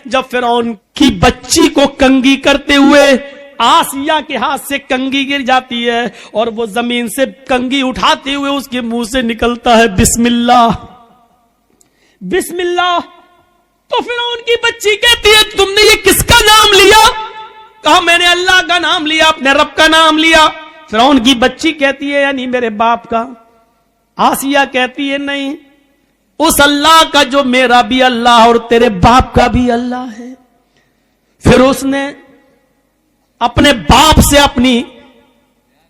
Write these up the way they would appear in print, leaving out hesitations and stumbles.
جب فرعون کی بچی کو کنگھی کرتے ہوئے آسیہ کے ہاتھ سے کنگھی گر جاتی ہے اور وہ زمین سے کنگھی اٹھاتے ہوئے اس کے منہ سے نکلتا ہے بسم اللہ بسم اللہ. تو فرعون کی بچی کہتی ہے تم نے یہ کس کا نام لیا؟ کہا میں نے اللہ کا نام لیا, اپنے رب کا نام لیا. فرعون کی بچی کہتی ہے یعنی میرے باپ کا. آسیہ کہتی ہے نہیں, اس اللہ کا جو میرا بھی اللہ اور تیرے باپ کا بھی اللہ ہے. پھر اس نے اپنے باپ سے اپنی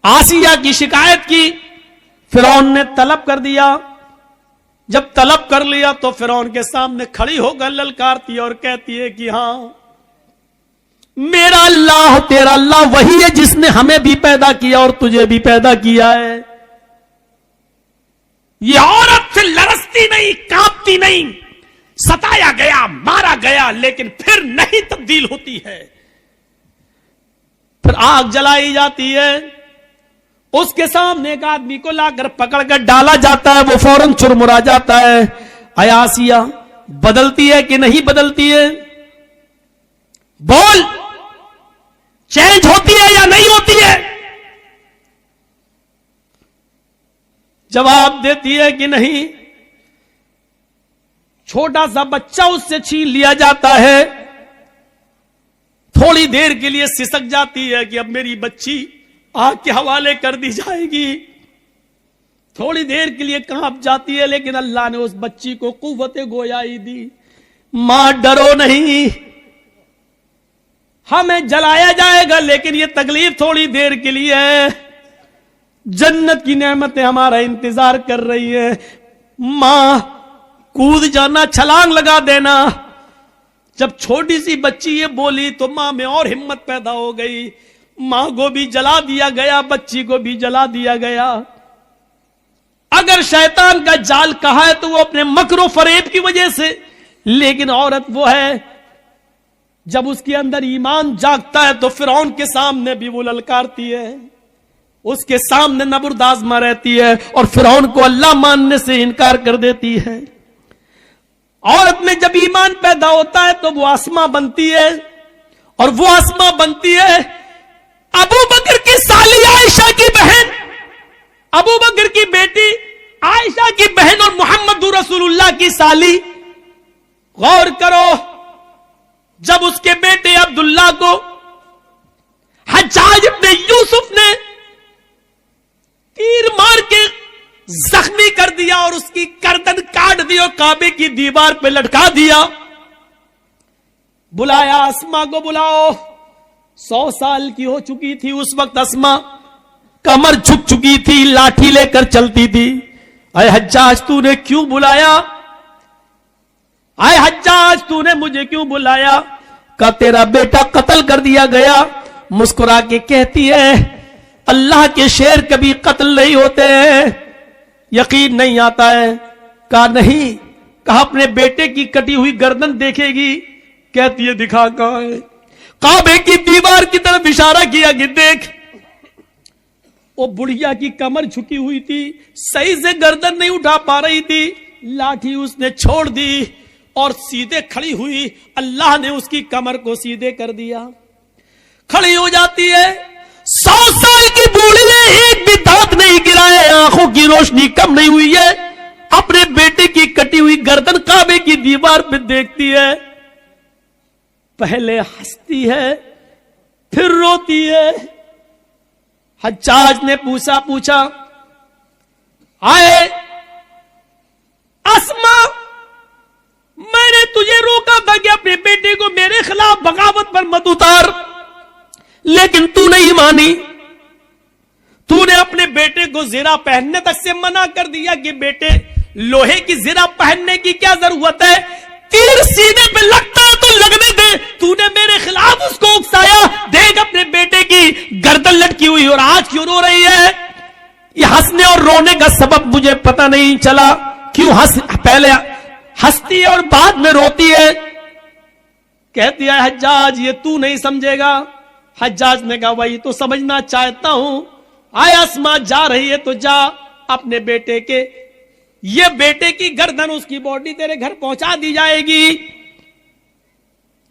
آسیہ کی شکایت کی. فرعون نے طلب کر دیا. جب طلب کر لیا تو فرعون کے سامنے کھڑی ہو کر للکارتی اور کہتی ہے کہ ہاں میرا اللہ تیرا اللہ وہی ہے جس نے ہمیں بھی پیدا کیا اور تجھے بھی پیدا کیا ہے. یہ عورت سے لرزتی نہیں, کانپتی نہیں, ستایا گیا, مارا گیا, لیکن پھر نہیں تبدیل ہوتی ہے. پھر آگ جلائی جاتی ہے. اس کے سامنے ایک آدمی کو لا کر پکڑ کر ڈالا جاتا ہے, وہ فوراً چرمرا جاتا ہے. اے آسیہ بدلتی ہے کہ نہیں بدلتی ہے؟ بول, چینج ہوتی ہے یا نہیں ہوتی ہے؟ جواب دیتی ہے کہ نہیں. چھوٹا سا بچہ اس سے چھین لیا جاتا ہے. تھوڑی دیر کے لیے سسک جاتی ہے کہ اب میری بچی آگ کے حوالے کر دی جائے گی. تھوڑی دیر کے لیے کانپ جاتی ہے, لیکن اللہ نے اس بچی کو قوت گویائی دی. ماں ڈرو نہیں, ہمیں جلایا جائے گا لیکن یہ تکلیف تھوڑی دیر کے لیے ہے. جنت کی نعمتیں ہمارا انتظار کر رہی ہیں. ماں کود جانا, چھلانگ لگا دینا. جب چھوٹی سی بچی یہ بولی تو ماں میں اور ہمت پیدا ہو گئی. ماں کو بھی جلا دیا گیا, بچی کو بھی جلا دیا گیا. اگر شیطان کا جال کہا ہے تو وہ اپنے مکر و فریب کی وجہ سے, لیکن عورت وہ ہے جب اس کے اندر ایمان جاگتا ہے تو فرعون کے سامنے بھی وہ للکارتی ہے, اس کے سامنے نبردآزما رہتی ہے اور فرعون کو اللہ ماننے سے انکار کر دیتی ہے. عورت میں جب ایمان پیدا ہوتا ہے تو وہ آسماں بنتی ہے, اور وہ آسماں بنتی ہے ابو بکر کی سالی عائشہ کی بہن, ابو بکر کی بیٹی عائشہ کی بہن اور محمد رسول اللہ کی سالی. غور کرو, جب اس کے بیٹے عبداللہ کو حجاج ابن یوسف نے تیر مار کے زخمی کر دیا اور اس کی گردن کاٹ دی اور کعبے کی دیوار پہ لٹکا دیا, بلایا اسما کو, بلاؤ. 100 سال کی ہو چکی تھی اس وقت اسما, کمر جھک چکی تھی, لاٹھی لے کر چلتی تھی. اے حجاج تو نے کیوں بلایا؟ اے حجاج تو نے مجھے کیوں بلایا؟ کہ تیرا بیٹا قتل کر دیا گیا. مسکرا کے کہتی ہے اللہ کے شیر کبھی قتل نہیں ہوتے ہیں, یقین نہیں آتا ہے. کہا نہیں. کہا اپنے بیٹے کی کٹی ہوئی گردن دیکھے گی؟ کہتی ہے دکھا کہاں ہے؟ کعبے کی دیوار کی طرف اشارہ کیا کہ دیکھ. وہ بڑھیا کی کمر جھکی ہوئی تھی, صحیح سے گردن نہیں اٹھا پا رہی تھی, لاٹھی اس نے چھوڑ دی اور سیدھے کھڑی ہوئی. اللہ نے اس کی کمر کو سیدھے کر دیا, کھڑی ہو جاتی ہے. 100 سال کی بوڑھی ہے, ایک بھی دانت نہیں گرائے, آنکھوں کی روشنی کم نہیں ہوئی ہے, اپنے بیٹے کی کٹی ہوئی گردن کعبے کی دیوار پہ دیکھتی ہے. پہلے ہنستی ہے پھر روتی ہے. حجاج نے پوچھا آئے اسما, میں نے تجھے روکا تھا کہ اپنے بیٹے کو میرے خلاف بغاوت پر مت اتار, لیکن تو نہیں مانی. تو نے اپنے بیٹے کو زرہ پہننے تک سے منع کر دیا کہ بیٹے لوہے کی زرہ پہننے کی کیا ضرورت ہے, تیر سینے پہ لگتا ہے تو لگنے دے. تو نے میرے خلاف اس کو اکسایا, دیکھ اپنے بیٹے کی گردن لٹکی ہوئی اور آج کیوں رو رہی ہے. یہ ہنسنے اور رونے کا سبب مجھے پتہ نہیں چلا, کیوں پہلے ہنستی ہے اور بعد میں روتی ہے. کہتی ہے حجاج یہ تو نہیں سمجھے گا. حجاج نے کہا وہی تو سمجھنا چاہتا ہوں. آئے اسما جا رہی ہے تو جا, اپنے بیٹے کے یہ بیٹے کی گردن اس کی باڈی تیرے گھر پہنچا دی جائے گی.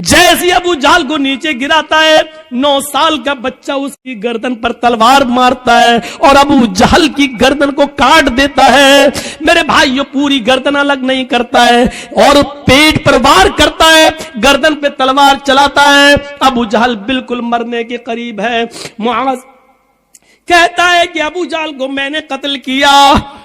جیسے ابو جہل کو نیچے گراتا ہے 9 سال کا بچہ اس کی گردن پر تلوار مارتا ہے اور ابو جہل کی گردن کو کاٹ دیتا ہے. میرے بھائیو پوری گردن الگ نہیں کرتا ہے اور پیٹ پر وار کرتا ہے, گردن پہ تلوار چلاتا ہے. ابو جہل بالکل مرنے کے قریب ہے. معاذ کہتا ہے کہ ابو جہل کو میں نے قتل کیا.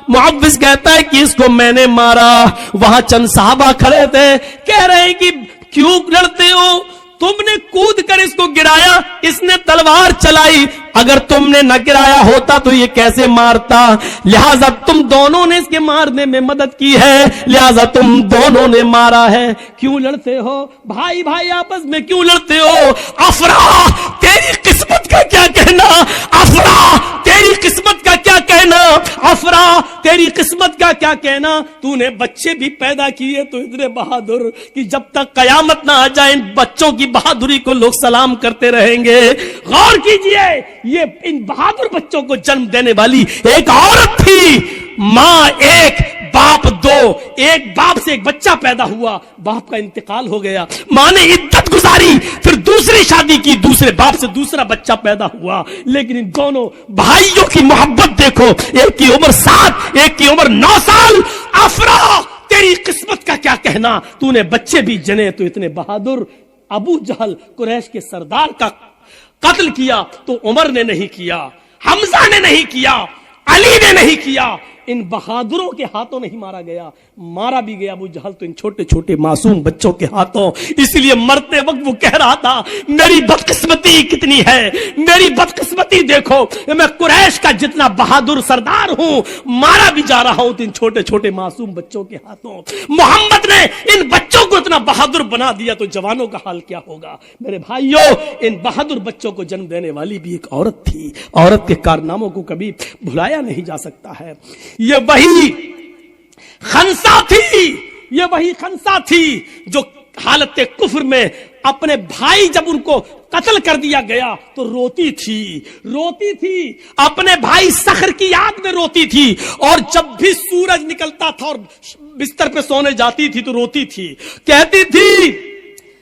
معوذ کہتا ہے کہ اس کو میں نے مارا. وہاں چند صحابہ کھڑے تھے, کہہ رہے ہیں کہ کیوں لڑتے ہو, تم نے کود کر اس کو گرایا, اس نے تلوار چلائی, اگر تم نے نہ گرایا ہوتا تو یہ کیسے مارتا, لہذا تم دونوں نے اس کے مارنے میں مدد کی ہے, لہذا تم دونوں نے مارا ہے. کیوں لڑتے ہو بھائی بھائی آپس میں کیوں لڑتے ہو؟ افرا تیری قسمت کا کیا کہنا, افرا تیری قسمت کا کیا کہنا, افرا تیری قسمت کا کیا کہنا. تو نے بچے بھی پیدا کیے تو اتنے بہادر کہ جب تک قیامت نہ آ جائے ان بچوں کی بہادری کو لوگ سلام کرتے رہیں گے. غور کیجئے, یہ ان بہادر بچوں کو جنم دینے والی ایک عورت تھی. ماں ایک باپ دو, ایک باپ سے ایک بچہ پیدا ہوا, باپ کا انتقال ہو گیا, ماں نے عدت گزاری, پھر دوسری شادی کی, دوسرے باپ سے دوسرا بچہ پیدا ہوا. لیکن ان دونوں بھائیوں کی محبت دیکھو, ایک کی عمر 7 ایک کی عمر 9 سال. افرا تیری قسمت کا کیا کہنا, تو نے بچے بھی جنے تو اتنے بہادر. ابو جہل قریش کے سردار کا قتل کیا تو عمر نے نہیں کیا, حمزہ نے نہیں کیا, علی نے نہیں کیا, ان بہادروں کے ہاتھوں نہیں مارا گیا. مارا بھی گیا ابو جہل تو ان چھوٹے چھوٹے معصوم بچوں کے ہاتھوں. اس لیے مرتے وقت وہ کہہ رہا تھا میری بدقسمتی کتنی ہے, میری بدقسمتی دیکھو, میں قریش کا جتنا بہادر سردار ہوں مارا بھی جا رہا ہوں ان چھوٹے چھوٹے معصوم بچوں کے ہاتھوں. محمد نے ان بچوں کو اتنا بہادر بنا دیا تو جوانوں کا حال کیا ہوگا. میرے بھائیوں ان بہادر بچوں کو جنم دینے والی بھی ایک عورت تھی. عورت کے کارناموں کو کبھی بھلایا نہیں جا سکتا ہے. یہ وہی خنسا تھی, یہ وہی خنسا تھی جو حالت کفر میں اپنے بھائی جب ان کو قتل کر دیا گیا تو روتی تھی, اپنے بھائی صخر کی یاد میں روتی تھی, اور جب بھی سورج نکلتا تھا اور بستر پہ سونے جاتی تھی تو روتی تھی, کہتی تھی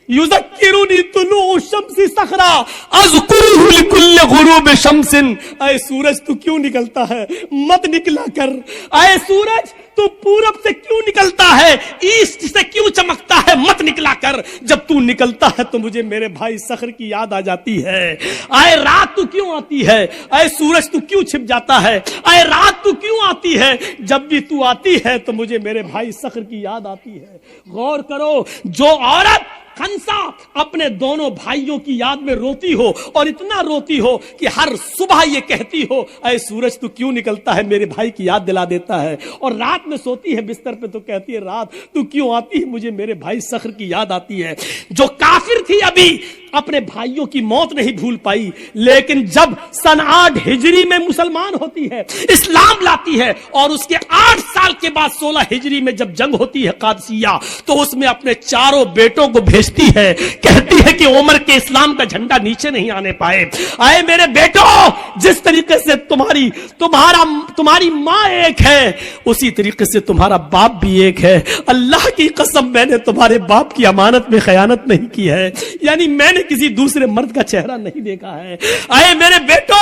یذکرنی طلوع الشمس صخرا اذکرہ لکل غروب شمس. اے سورج تو کیوں نکلتا ہے, مت نکلا کر. اے سورج تو پورب سے کیوں نکلتا ہے, ایسٹ سے کیوں چمکتا ہے, مت نکلا کر. جب تو نکلتا ہے تو مجھے میرے بھائی صخر کی یاد آ جاتی ہے. اے رات تو کیوں آتی ہے, اے سورج تو کیوں چھپ جاتا ہے, اے رات تو کیوں آتی ہے, جب بھی تو آتی ہے تو مجھے میرے بھائی صخر کی یاد آتی ہے. غور کرو, جو عورت خنسا اپنے دونوں بھائیوں کی یاد میں روتی ہو, اور اتنا روتی ہو کہ ہر صبح یہ کہتی ہو اے سورج تو کیوں نکلتا ہے, میرے بھائی کی یاد دلا دیتا ہے, اور رات میں سوتی ہے بستر پہ تو کہتی ہے رات تو کیوں آتی ہے, مجھے میرے بھائی صخر کی یاد آتی ہے. جو کافر تھی ابھی اپنے بھائیوں کی موت نہیں بھول پائی, لیکن جب سن 8 ہجری میں مسلمان ہوتی ہے, اسلام لاتی ہے, اور اس کے 8 سال کے بعد 16 ہجری میں جب جنگ ہوتی ہے قادسیہ, تو اس میں اپنے چاروں بیٹوں کو بھیجتی ہے, کہتی ہے کہ عمر کے اسلام کا جھنڈا نیچے نہیں آنے پائے. اے میرے بیٹوں, جس طریقے سے تمہاری ماں ایک ہے اسی طریقے سے تمہارا باپ بھی ایک ہے. اللہ کی قسم میں نے تمہارے باپ کی امانت میں خیانت نہیں کی ہے, یعنی میں نے کسی دوسرے مرد کا چہرہ نہیں دیکھا ہے. اے میرے بیٹو,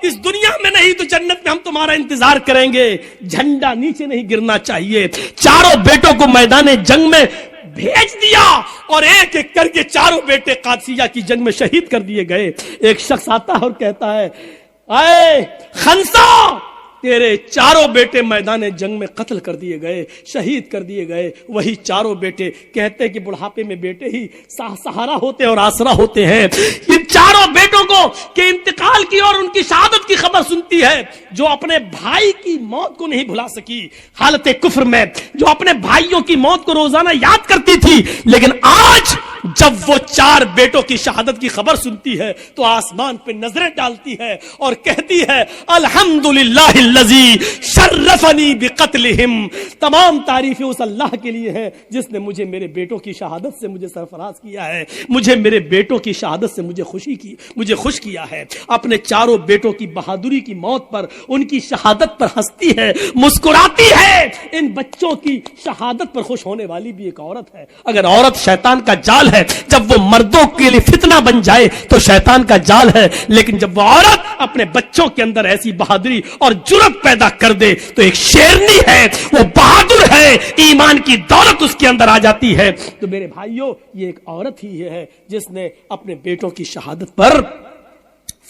اس دنیا میں نہیں تو جنت میں ہم تمہارا انتظار کریں گے. جھنڈا نیچے نہیں گرنا چاہیے. چاروں بیٹوں کو میدان جنگ میں بھیج دیا, اور ایک ایک کر کے چاروں بیٹے قادسیہ کی جنگ میں شہید کر دیے گئے. ایک شخص آتا ہے اور کہتا ہے اے خنسا, تیرے چاروں بیٹے میدان جنگ میں قتل کر دیے گئے, شہید کر دیے گئے. وہی چاروں بیٹے کہتے کہ بڑھاپے میں بیٹے ہی سہارا ہوتے اور آسرا ہوتے ہیں. ان چاروں بیٹوں کو کہ انتقال کی اور ان کی شہادت کی خبر سنتی ہے, جو اپنے بھائی کی موت کو نہیں بھلا سکی حالت کفر میں, جو اپنے بھائیوں کی موت کو روزانہ یاد کرتی تھی, لیکن آج جب وہ 4 بیٹوں کی شہادت کی خبر سنتی ہے تو آسمان پہ نظریں ڈالتی ہے اور کہتی ہے الحمدللہ الذی شرفنی بقتلہم. تمام تعریفیں اس اللہ کے لیے ہیں جس نے مجھے میرے بیٹوں کی شہادت سے مجھے سرفراز کیا ہے, مجھے میرے بیٹوں کی شہادت سے مجھے خوش کیا ہے. اپنے چاروں بیٹوں کی بہادری کی موت پر, ان کی شہادت پر ہنستی ہے, مسکراتی ہے. ان بچوں کی شہادت پر خوش ہونے والی بھی ایک عورت ہے. اگر عورت شیطان کا جال ہے. جب وہ مردوں کے لیے فتنہ بن جائے تو شیطان کا جال ہے, لیکن جب وہ عورت اپنے بچوں کے اندر ایسی بہادری اور جرأت پیدا کر دے تو ایک شیرنی ہے, وہ بہادر ہے, ایمان کی دولت اس کے اندر آ جاتی ہے. تو میرے بھائیوں, یہ ایک عورت ہی ہے جس نے اپنے بیٹوں کی شہادت پر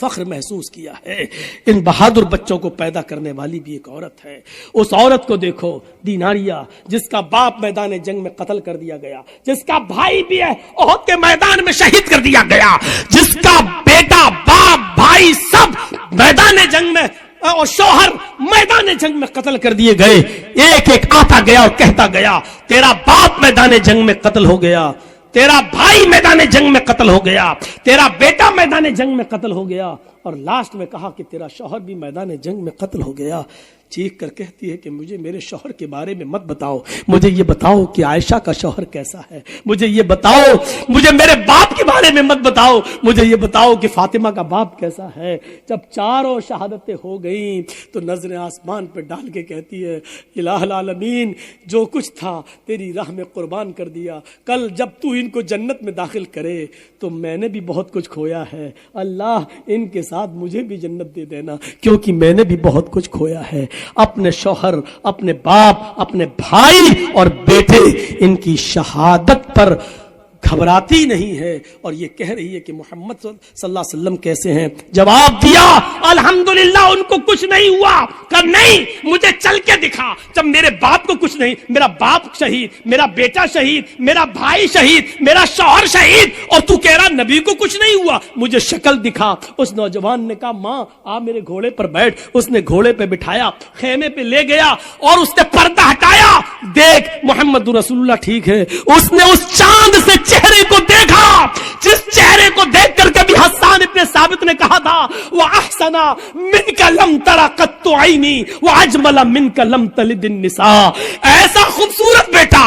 فخر محسوس کیا ہے. ان بہادر بچوں کو پیدا کرنے والی بھی ایک عورت ہے. اس عورت کو دیکھو, دیناریہ, جس کا باپ میدان جنگ میں قتل کر دیا گیا, جس کا بھائی بھی ہے احد کے میدان میں شہید کر دیا گیا, جس کا بیٹا, باپ, بھائی سب میدان جنگ میں اور شوہر میدان جنگ میں قتل کر دیے گئے. ایک ایک آتا گیا اور کہتا گیا تیرا باپ میدان جنگ میں قتل ہو گیا, تیرا بھائی میدان جنگ میں قتل ہو گیا, تیرا بیٹا میدان جنگ میں قتل ہو گیا, اور لاسٹ میں کہا کہ تیرا شوہر بھی میدان جنگ میں قتل ہو گیا. چیخ کر کہتی ہے کہ مجھے میرے شوہر کے بارے میں مت بتاؤ, مجھے یہ بتاؤ کہ عائشہ کا شوہر کیسا ہے, مجھے یہ بتاؤ, مجھے میرے باپ کے بارے میں مت بتاؤ, مجھے یہ بتاؤ کہ فاطمہ کا باپ کیسا ہے. جب چاروں شہادتیں ہو گئیں تو نظریں آسمان پہ ڈال کے کہتی ہے الہ العالمین, جو کچھ تھا تیری راہ میں قربان کر دیا. کل جب تو ان کو جنت میں داخل کرے تو میں نے بھی بہت کچھ کھویا ہے, اللہ ان کے ساتھ مجھے بھی جنت دے دینا, کیونکہ میں نے بھی بہت کچھ کھویا ہے. اپنے شوہر, اپنے باپ, اپنے بھائی اور بیٹے, ان کی شہادت پر گھبراتی نہیں ہے, اور یہ کہہ رہی ہے کہ محمد صلی اللہ علیہ وسلم کیسے ہیں. جواب دیا الحمدللہ ان کو کچھ نہیں ہوا. کہ نہیں, مجھے چل کے دکھا. جب میرے باپ کو کچھ نہیں, میرا باپ شہید, میرا بیٹا شہید, میرا بھائی شہید, میرا شوہر شہید, اور تو کہہ رہا نبی کو کچھ نہیں ہوا, مجھے شکل دکھا. اس نوجوان نے کہا ماں آ میرے گھوڑے پر بیٹھ. اس نے گھوڑے پہ بٹھایا, خیمے پہ لے گیا اور اس نے پردہ ہٹایا. دیکھ محمد رسول اللہ ٹھیک ہے. اس نے اس چاند سے چہرے کو دیکھا, جس چہرے کو دیکھ کر کبھی حسان ابن ثابت نے کہا تھا وَأَحْسَنَ مِنْكَ لَمْ تَرَ قَطُّ عَيْنِي وَأَجْمَلَ مِنْكَ لَمْ تَلِدِ النِّسَاء. ایسا خوبصورت بیٹا,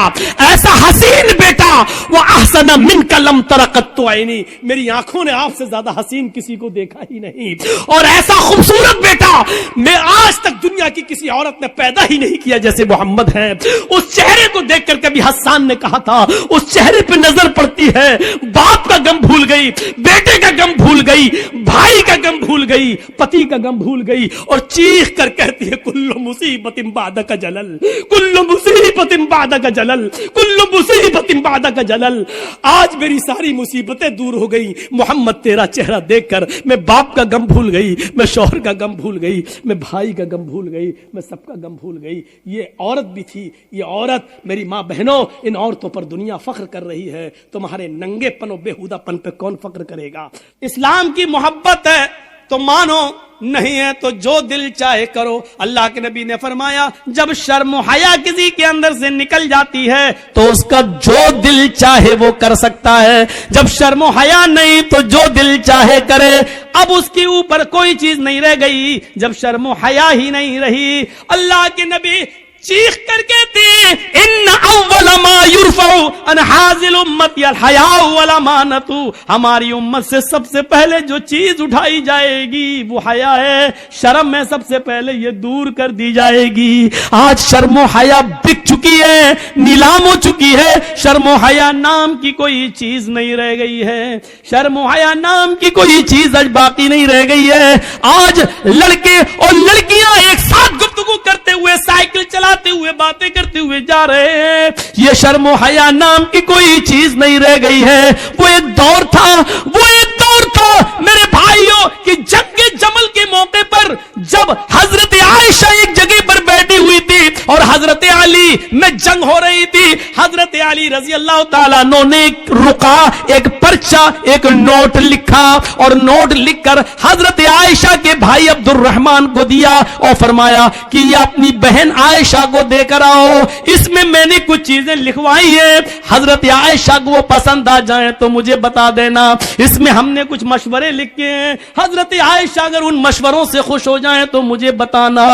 ایسا حسین بیٹا, وَأَحْسَنَ مِنْكَ لَمْ تَرَ قَطُّ عَيْنِي, میری آنکھوں نے آپ سے زیادہ حسین کسی کو دیکھا ہی نہیں, اور ایسا خوبصورت بیٹا میں آج تک دنیا کی کسی عورت نے پیدا ہی نہیں کیا جیسے محمد ہے. اس چہرے کو دیکھ کر کبھی حسان نے کہا تھا, اس چہرے پہ نظر پڑتی ہے, باپ کا غم بھول گئی, بیٹے کا غم بھول گئی, بھائی کا غم بھول گئی, پتی کا غم بھول گئی, اور چیخ کر کہتی ہے کل مصیبت بعدک جلل, کل مصیبت بعدک جلل, کل مصیبت بعدک جلل. آج میری ساری مصیبتیں دور ہو گئی محمد, تیرا چہرہ دیکھ کر میں باپ کا غم بھول گئی, میں شوہر کا غم بھول گئی, میں بھائی کا غم بھول گئی, میں سب کا غم بھول گئی. یہ عورت بھی تھی, یہ عورت میری ماں بہنوں, ان عورتوں پر دنیا فخر کر رہی ہے, تمہارے ننگے پن و بےہودہ پن پہ کون فخر کرے گا؟ اسلام کی محبت ہے تو مانو, نہیں ہے تو جو دل چاہے کرو. اللہ کے نبی نے فرمایا جب شرم و حیا کسی کے اندر سے نکل جاتی ہے تو اس کا جو دل چاہے وہ کر سکتا ہے. جب شرم و حیا نہیں تو جو دل چاہے کرے. اب اس کے اوپر کوئی چیز نہیں رہ گئی جب شرم و حیا ہی نہیں رہی. اللہ کے نبی چیخ کر کہتے ہیں ان اول ما یرفع عن حاذل امتی الحیاء والامانۃ, ہماری امت سے سب سے پہلے جو چیز اٹھائی جائے گی وہ حیا ہے, شرم ہے, سب سے پہلے یہ دور کر دی جائے گی. آج شرم و حیا بک چکی ہے, نیلام ہو چکی ہے. شرم و حیا نام کی کوئی چیز نہیں رہ گئی ہے, شرم و حیا نام کی کوئی چیز آج باقی نہیں رہ گئی ہے. آج لڑکے اور لڑکیاں ایک ساتھ گفتگو کرتے ہوئے, سائیکل چلاتے ہوئے, باتیں کرتے ہوئے جا رہے ہیں. یہ شرم و حیا نام کی کوئی چیز نہیں رہ گئی ہے. وہ ایک دور تھا, وہ ایک دور تھا میرے بھائیوں کہ جنگ جمل کے موقع پر جب حضرت عائشہ ایک جگہ پر بیٹھی ہوئی تھی اور حضرت علی میں جنگ ہو رہی تھی, حضرت علی رضی اللہ تعالیٰ عنہ نے ایک رکا, ایک پرچہ, ایک نوٹ لکھا, اور نوٹ لکھ کر حضرت عائشہ کے بھائی عبد الرحمن کو دیا اور فرمایا کہ یہ اپنی بہن عائشہ کو دے کر آؤ, اس میں نے کچھ چیزیں لکھوائی ہیں, حضرت عائشہ کو وہ پسند آ جائیں تو مجھے بتا دینا, اس میں ہم نے کچھ مشورے لکھے ہیں, حضرت عائشہ اگر ان مشوروں سے خوش ہو جائیں تو مجھے بتانا.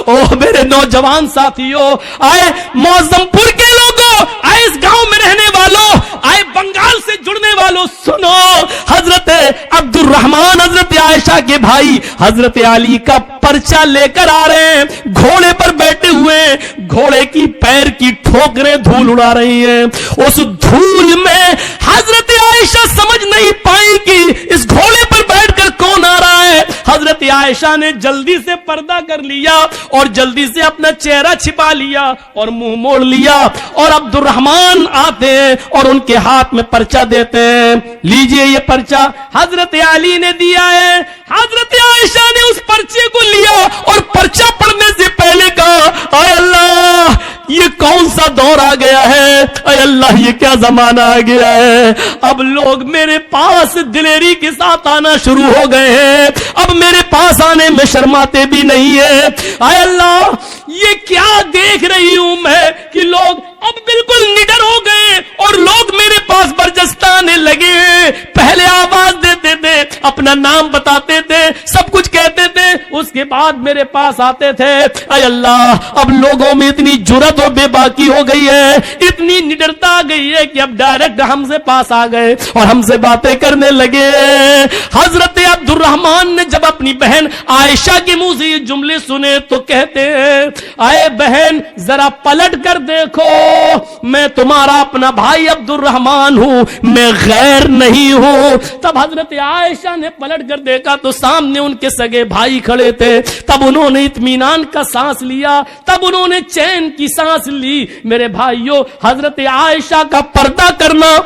او میرے نوجوان ساتھیوں, آئے معظم پور کے لوگوں, آئے اس گاؤں میں رہنے والوں, آئے بنگال سے جڑنے والوں, سنو, حضرت عبد الرحمن حضرت عائشہ کے بھائی حضرت علی کا پرچہ لے کر آ رہے ہیں, گھوڑے پر بیٹھے ہوئے, گھوڑے کی پیر کی ٹھوکریں دھول اڑا رہی ہیں. اس دھول میں حضرت عائشہ سمجھ نہیں پائی کہ اس گھوڑے پر بیٹھ کر کون آ رہا ہے. حضرت عائشہ نے جلدی سے پردہ کر لیا اور جلدی سے اپنا چہرہ چھپا لیا اور منہ موڑ لیا, اور عبد الرحمان آتے ہیں اور ان کے ہاتھ میں پرچہ دیتے ہیں, لیجئے یہ پرچہ حضرت علی نے دیا ہے. حضرت عائشہ نے اس پرچے کو لیا اور پرچہ پڑھنے سے پہلے کہا اے اللہ یہ کون سا دور آ گیا ہے, اے اللہ یہ کیا زمانہ آ گیا ہے, اب لوگ میرے پاس دلیری کے ساتھ آنا شروع ہو گئے ہیں, اب میرے پاس آنے میں شرماتے بھی نہیں ہیں. اے اللہ یہ کیا دیکھ رہی ہوں میں کہ لوگ اب بالکل نڈر ہو گئے اور لوگ میرے پاس برجستہ آنے لگے ہیں. پہلے آواز دیتے تھے, اپنا نام بتاتے تھے, سب کچھ کہتے تھے, اس کے بعد میرے پاس آتے تھے. اے اللہ اب لوگوں میں اتنی جرات اور بے باکی ہو گئی ہے, اتنی نڈرتا آ گئی ہے کہ اب ڈائریکٹ ہم سے پاس آ گئے اور ہم سے باتیں کرنے لگے. حضرت عبد الرحمان نے جب اپنی بہن عائشہ کے منہ سے یہ جملے سنے تو کہتے ہیں اے بہن ذرا پلٹ کر دیکھو, میں تمہارا اپنا بھائی عبد الرحمان ہوں, میں غیر نہیں ہوں. تب حضرت عائشہ نے پلٹ کر دیکھا تو سامنے ان کے سگے بھائی کھڑے تھے. تب انہوں نے اطمینان کا سانس لیا, تب انہوں نے چین کی سانس لی. میرے بھائیوں, حضرت عائشہ کا پردہ کرنا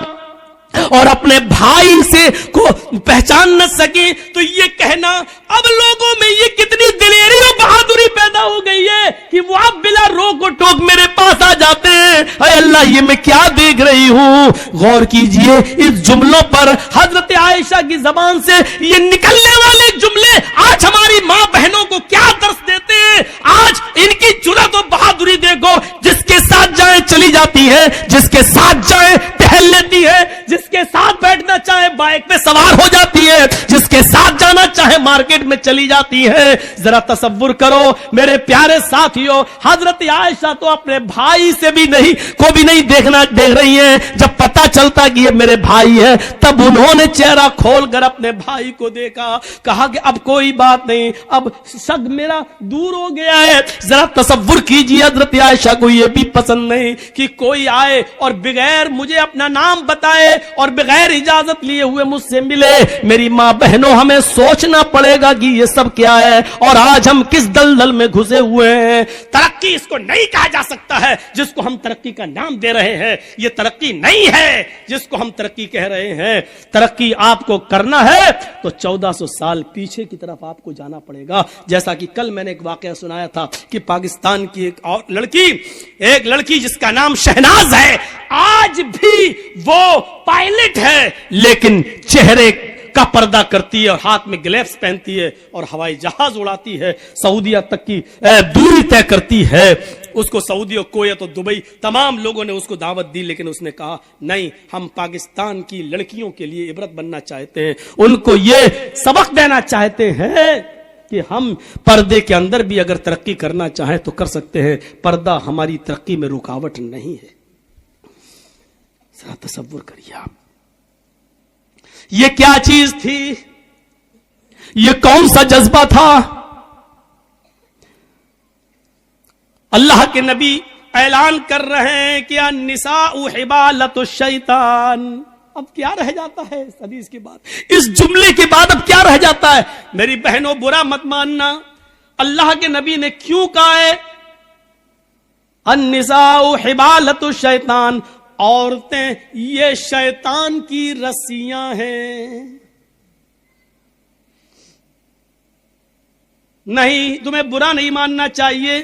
اور اپنے بھائی سے کو پہچان نہ سکے تو یہ کہنا, اب لوگوں میں یہ کتنی دلیری اور بہادری پیدا ہو گئی ہے کہ وہ اب بلا روک و ٹوک میرے پاس آ جاتے ہیں. اے اللہ یہ میں کیا دیکھ رہی ہوں. غور کیجئے اس جملوں پر, حضرت عائشہ کی زبان سے یہ نکلنے والے جملے آج ہماری ماں بہنوں کو کیا درس دیتے ہیں. آج ان کی جرات و بہادری دیکھو, جس کے ساتھ جائیں چلی جاتی ہے, جس کے ساتھ جائیں ٹہل لیتی ہے, جس کے ساتھ بیٹھنا چاہے بائک پہ سوار ہو جاتی ہے, جس کے ساتھ جانا چاہے مارکیٹ میں چلی جاتی ہے. ذرا تصور کرو میرے پیارے ساتھیوں, حضرت عائشہ تو اپنے بھائی سے بھی نہیں کو بھی نہیں دیکھ رہی ہیں. جب پتا چلتا کہ یہ میرے بھائی ہے تب انہوں نے چہرہ کھول کر اپنے بھائی کو دیکھا, کہا کہ اب کوئی بات نہیں, اب شک میرا دور ہو گیا ہے. ذرا تصور کیجیے حضرت عائشہ کو یہ بھی پسند نہیں کہ کوئی آئے اور بغیر مجھے اپنا نام بتائے اور بغیر اجازت لیے ہوئے مجھ سے ملے. میری ماں بہنوں ہمیں سوچنا پڑے گا کہ یہ سب کیا ہے اور آج ہم کس دلدل میں گھسے ہوئے ہیں. ترقی اس کو نہیں کہا جا سکتا ہے جس کو ہم ترقی کا نام دے رہے ہیں. یہ ترقی نہیں ہے جس کو ہم ترقی کہہ رہے ہیں. ترقی آپ کو کرنا ہے تو 1400 سال پیچھے کی طرف آپ کو جانا پڑے گا. جیسا کہ کل میں نے ایک واقعہ سنایا تھا کہ پاکستان کی ایک لڑکی جس کا نام شہناز ہے, آج بھی وہ پائلٹ ہے لیکن چہرے کا پردہ کرتی ہے اور ہاتھ میں گلیوز پہنتی ہے اور ہوائی جہاز اڑاتی ہے, سعودیہ تک کی دوری طے کرتی ہے. اس کو سعودی اور کویت اور دبئی تمام لوگوں نے اس کو دعوت دی, لیکن اس نے کہا نہیں, ہم پاکستان کی لڑکیوں کے لیے عبرت بننا چاہتے ہیں, ان کو یہ سبق دینا چاہتے ہیں کہ ہم پردے کے اندر بھی اگر ترقی کرنا چاہیں تو کر سکتے ہیں. پردہ ہماری ترقی میں رکاوٹ نہیں ہے. ذرا تصور کریے آپ, یہ کیا چیز تھی, یہ کون سا جذبہ تھا. اللہ کے نبی اعلان کر رہے ہیں کہ النساء حبالۃ الشیطان. اب کیا رہ جاتا ہے اس حدیث کے بعد, اس جملے کے بعد اب کیا رہ جاتا ہے. میری بہنوں برا مت ماننا, اللہ کے نبی نے کیوں کہا ہے النساء حبالۃ الشیطان, عورتیں یہ شیطان کی رسیاں ہیں. نہیں, تمہیں برا نہیں ماننا چاہیے,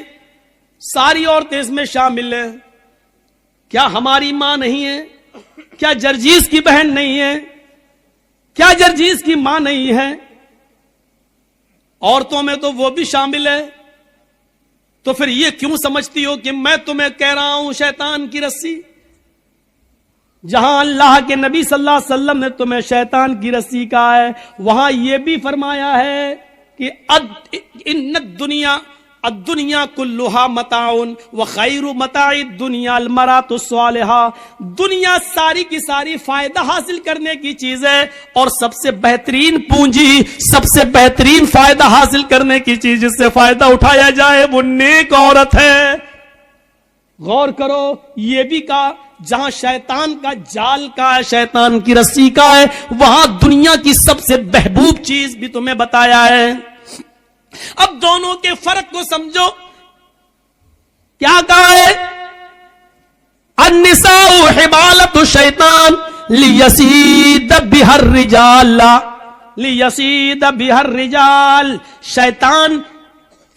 ساری عورتیں اس میں شامل ہیں. کیا ہماری ماں نہیں ہے, کیا جرجیز کی بہن نہیں ہے, کیا جرجیز کی ماں نہیں ہے, عورتوں میں تو وہ بھی شامل ہے. تو پھر یہ کیوں سمجھتی ہو کہ میں تمہیں کہہ رہا ہوں شیطان کی رسی, جہاں اللہ کے نبی صلی اللہ علیہ وسلم نے تمہیں شیطان کی رسی کہا ہے, وہاں یہ بھی فرمایا ہے کہ ان الدنیا کلھا متاع وخیر متاع الدنیا المرأۃ الصالحہ. دنیا ساری کی ساری فائدہ حاصل کرنے کی چیز ہے اور سب سے بہترین پونجی, سب سے بہترین فائدہ حاصل کرنے کی چیز جس سے فائدہ اٹھایا جائے وہ نیک عورت ہے. غور کرو، یہ بھی کہا جہاں شیطان کا جال کا ہے، شیطان کی رسی کا ہے، وہاں دنیا کی سب سے محبوب چیز بھی تمہیں بتایا ہے۔ اب دونوں کے فرق کو سمجھو، کیا کہا ہے؟ النساء حبالۃ الشیطان لیصید بها الرجال، لیصید بها الرجال، شیطان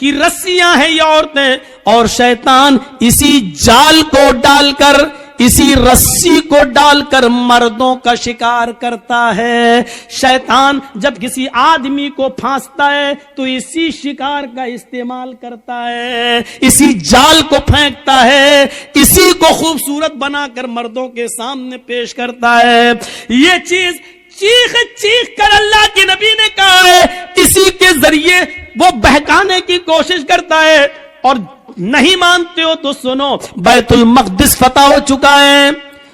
کی رسیاں ہیں یہ عورتیں، اور شیطان اسی جال کو ڈال کر، اسی رسی کو ڈال کر مردوں کا شکار کرتا ہے۔ شیطان جب کسی آدمی کو پھانستا ہے تو اسی شکار کا استعمال کرتا ہے، اسی جال کو پھینکتا ہے، اسی کو خوبصورت بنا کر مردوں کے سامنے پیش کرتا ہے۔ یہ چیز چیخ چیخ کر اللہ کے نبی نے کہا ہے، اسی کے ذریعے وہ بہکانے کی کوشش کرتا ہے۔ اور نہیں مانتے ہو تو سنو، بیت المقدس فتح ہو چکا ہے،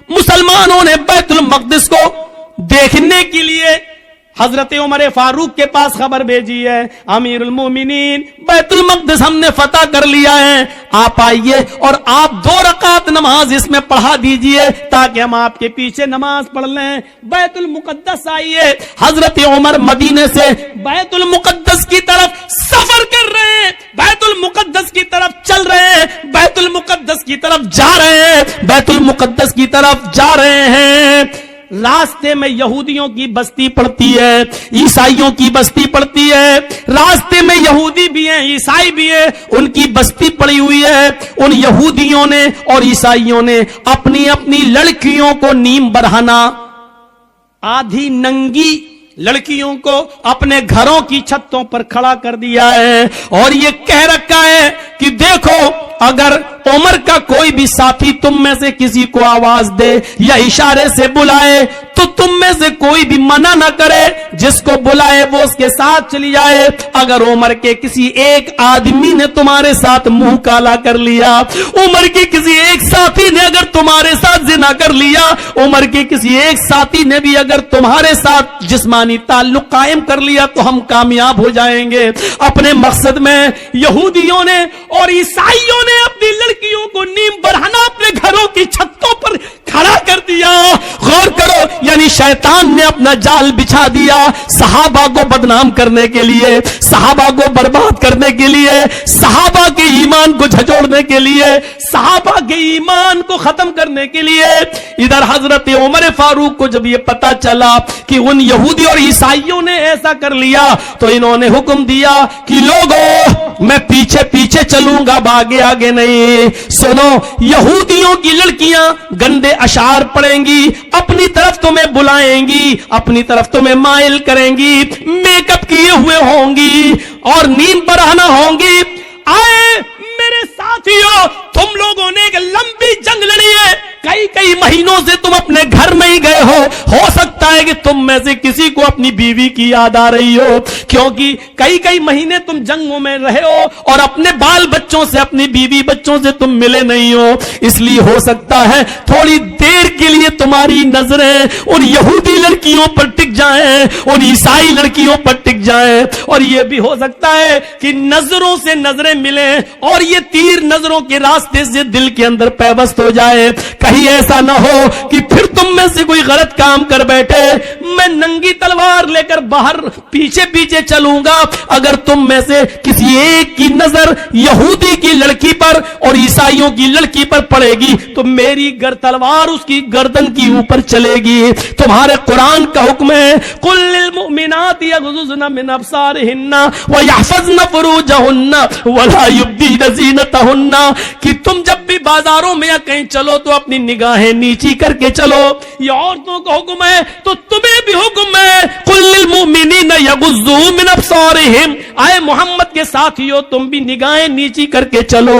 مسلمانوں نے بیت المقدس کو دیکھنے کے لیے حضرت عمر فاروق کے پاس خبر بھیجی ہے، امیر المومنین بیت المقدس ہم نے فتح کر لیا ہے، آپ آئیے اور آپ 2 رکعت نماز اس میں پڑھا دیجئے تاکہ ہم آپ کے پیچھے نماز پڑھ لیں۔ بیت المقدس آئیے، حضرت عمر مدینے سے بیت المقدس کی طرف سفر کر رہے ہیں، بیت المقدس کی طرف چل رہے ہیں، بیت المقدس کی طرف جا رہے ہیں، بیت المقدس کی طرف جا رہے ہیں۔ راستے میں یہودیوں کی بستی پڑتی ہے، عیسائیوں کی بستی پڑتی ہے، راستے میں یہودی بھی ہیں، عیسائی بھی ہیں، ان کی بستی پڑی ہوئی ہے۔ ان یہودیوں نے اور عیسائیوں نے اپنی اپنی لڑکیوں کو نیم برہنہ، آدھی ننگی لڑکیوں کو اپنے گھروں کی چھتوں پر کھڑا کر دیا ہے، اور یہ کہہ رکھا ہے کہ دیکھو اگر عمر کا کوئی بھی ساتھی تم میں سے کسی کو آواز دے یا اشارے سے بلائے تو تم میں سے کوئی بھی منع نہ کرے، جس کو بلائے وہ اس کے ساتھ چلی جائے۔ اگر عمر کے کسی ایک آدمی نے تمہارے ساتھ منہ کالا کر لیا، عمر کے کسی ایک ساتھی نے اگر تمہارے ساتھ زنا کر لیا، عمر کے کسی ایک ساتھی نے بھی اگر تمہارے ساتھ جسمانی تعلق قائم کر لیا تو ہم کامیاب ہو جائیں گے اپنے مقصد میں۔ یہودیوں نے اور عیسائیوں نے اپنی لڑکیوں کو نیم برہنہ اپنے گھروں کی چھتوں پر کھڑا کر دیا۔ غور کرو، یعنی شیطان نے اپنا جال بچھا دیا صحابہ کو بدنام کرنے کے لیے، صحابہ کو برباد کرنے کے لیے، صحابہ کے ایمان کو جھنجھوڑنے کے لیے، صحابہ کے ایمان کو ختم کرنے کے لیے۔ ادھر حضرت عمر فاروق کو جب یہ پتا چلا کہ ان یہودی اور عیسائیوں نے ایسا کر لیا تو انہوں نے حکم دیا کہ لوگوں میں پیچھے پیچھے چلوں گا، آگے آگے نہیں۔ سنو، یہودیوں کی لڑکیاں گندے اشعار پڑھیں گی، اپنی طرف تمہیں بلائیں گی، اپنی طرف تمہیں مائل کریں گی، میک اپ کیے ہوئے ہوں گی اور نیم برہنہ ہوں گی۔ آئے میرے ساتھیوں، تم لوگوں نے ایک لمبی جنگ لڑی ہے، کئی مہینوں سے تم اپنے گھر میں ہی گئے ہو سکتا ہے کہ تم میں سے کسی کو اپنی بیوی کی یاد آ رہی ہو، کیونکہ کئی مہینے تم جنگوں میں رہے ہو اور اپنے بال بچوں سے، اپنی بیوی بچوں سے تم ملے نہیں ہو، اس لیے ہو سکتا ہے تھوڑی دیر کے لیے تمہاری نظریں ان یہودی لڑکیوں پر ٹک جائیں، ان عیسائی لڑکیوں پر ٹک جائیں، اور یہ بھی ہو سکتا ہے کہ نظروں سے نظریں ملیں اور یہ تیر نظروں کے راستے سے دل کے اندر پیوست ہو جائے۔ کہیں ایسا نہ ہو کہ پھر تم میں سے کوئی غلط کام کر بیٹھے، میں ننگی تلوار لے کر باہر پیچھے پیچھے چلوں گا، اگر تم میں سے کسی ایک کی نظر یہودی کی لڑکی پر اور عیسائیوں کی لڑکی پر پڑے گی تو میری تلوار اس کی گردن کی اوپر چلے گی۔ تمہارے قرآن کا حکم ہے قل للمؤمنات یغضضن من ابصارهن ويحفظن فروجهن ولا يبدين زينتهن، کہ تم جب بھی بازاروں میں یا کہیں چلو تو اپنی نگاہیں نیچی کر کے چلو۔ یہ عورتوں کا حکم ہے تو تمہیں بھی حکم ہے قل للمؤمنین یغضوا من ابصارهم، آئے محمد کے ساتھیو تم بھی نگاہیں نیچی کر کے چلو۔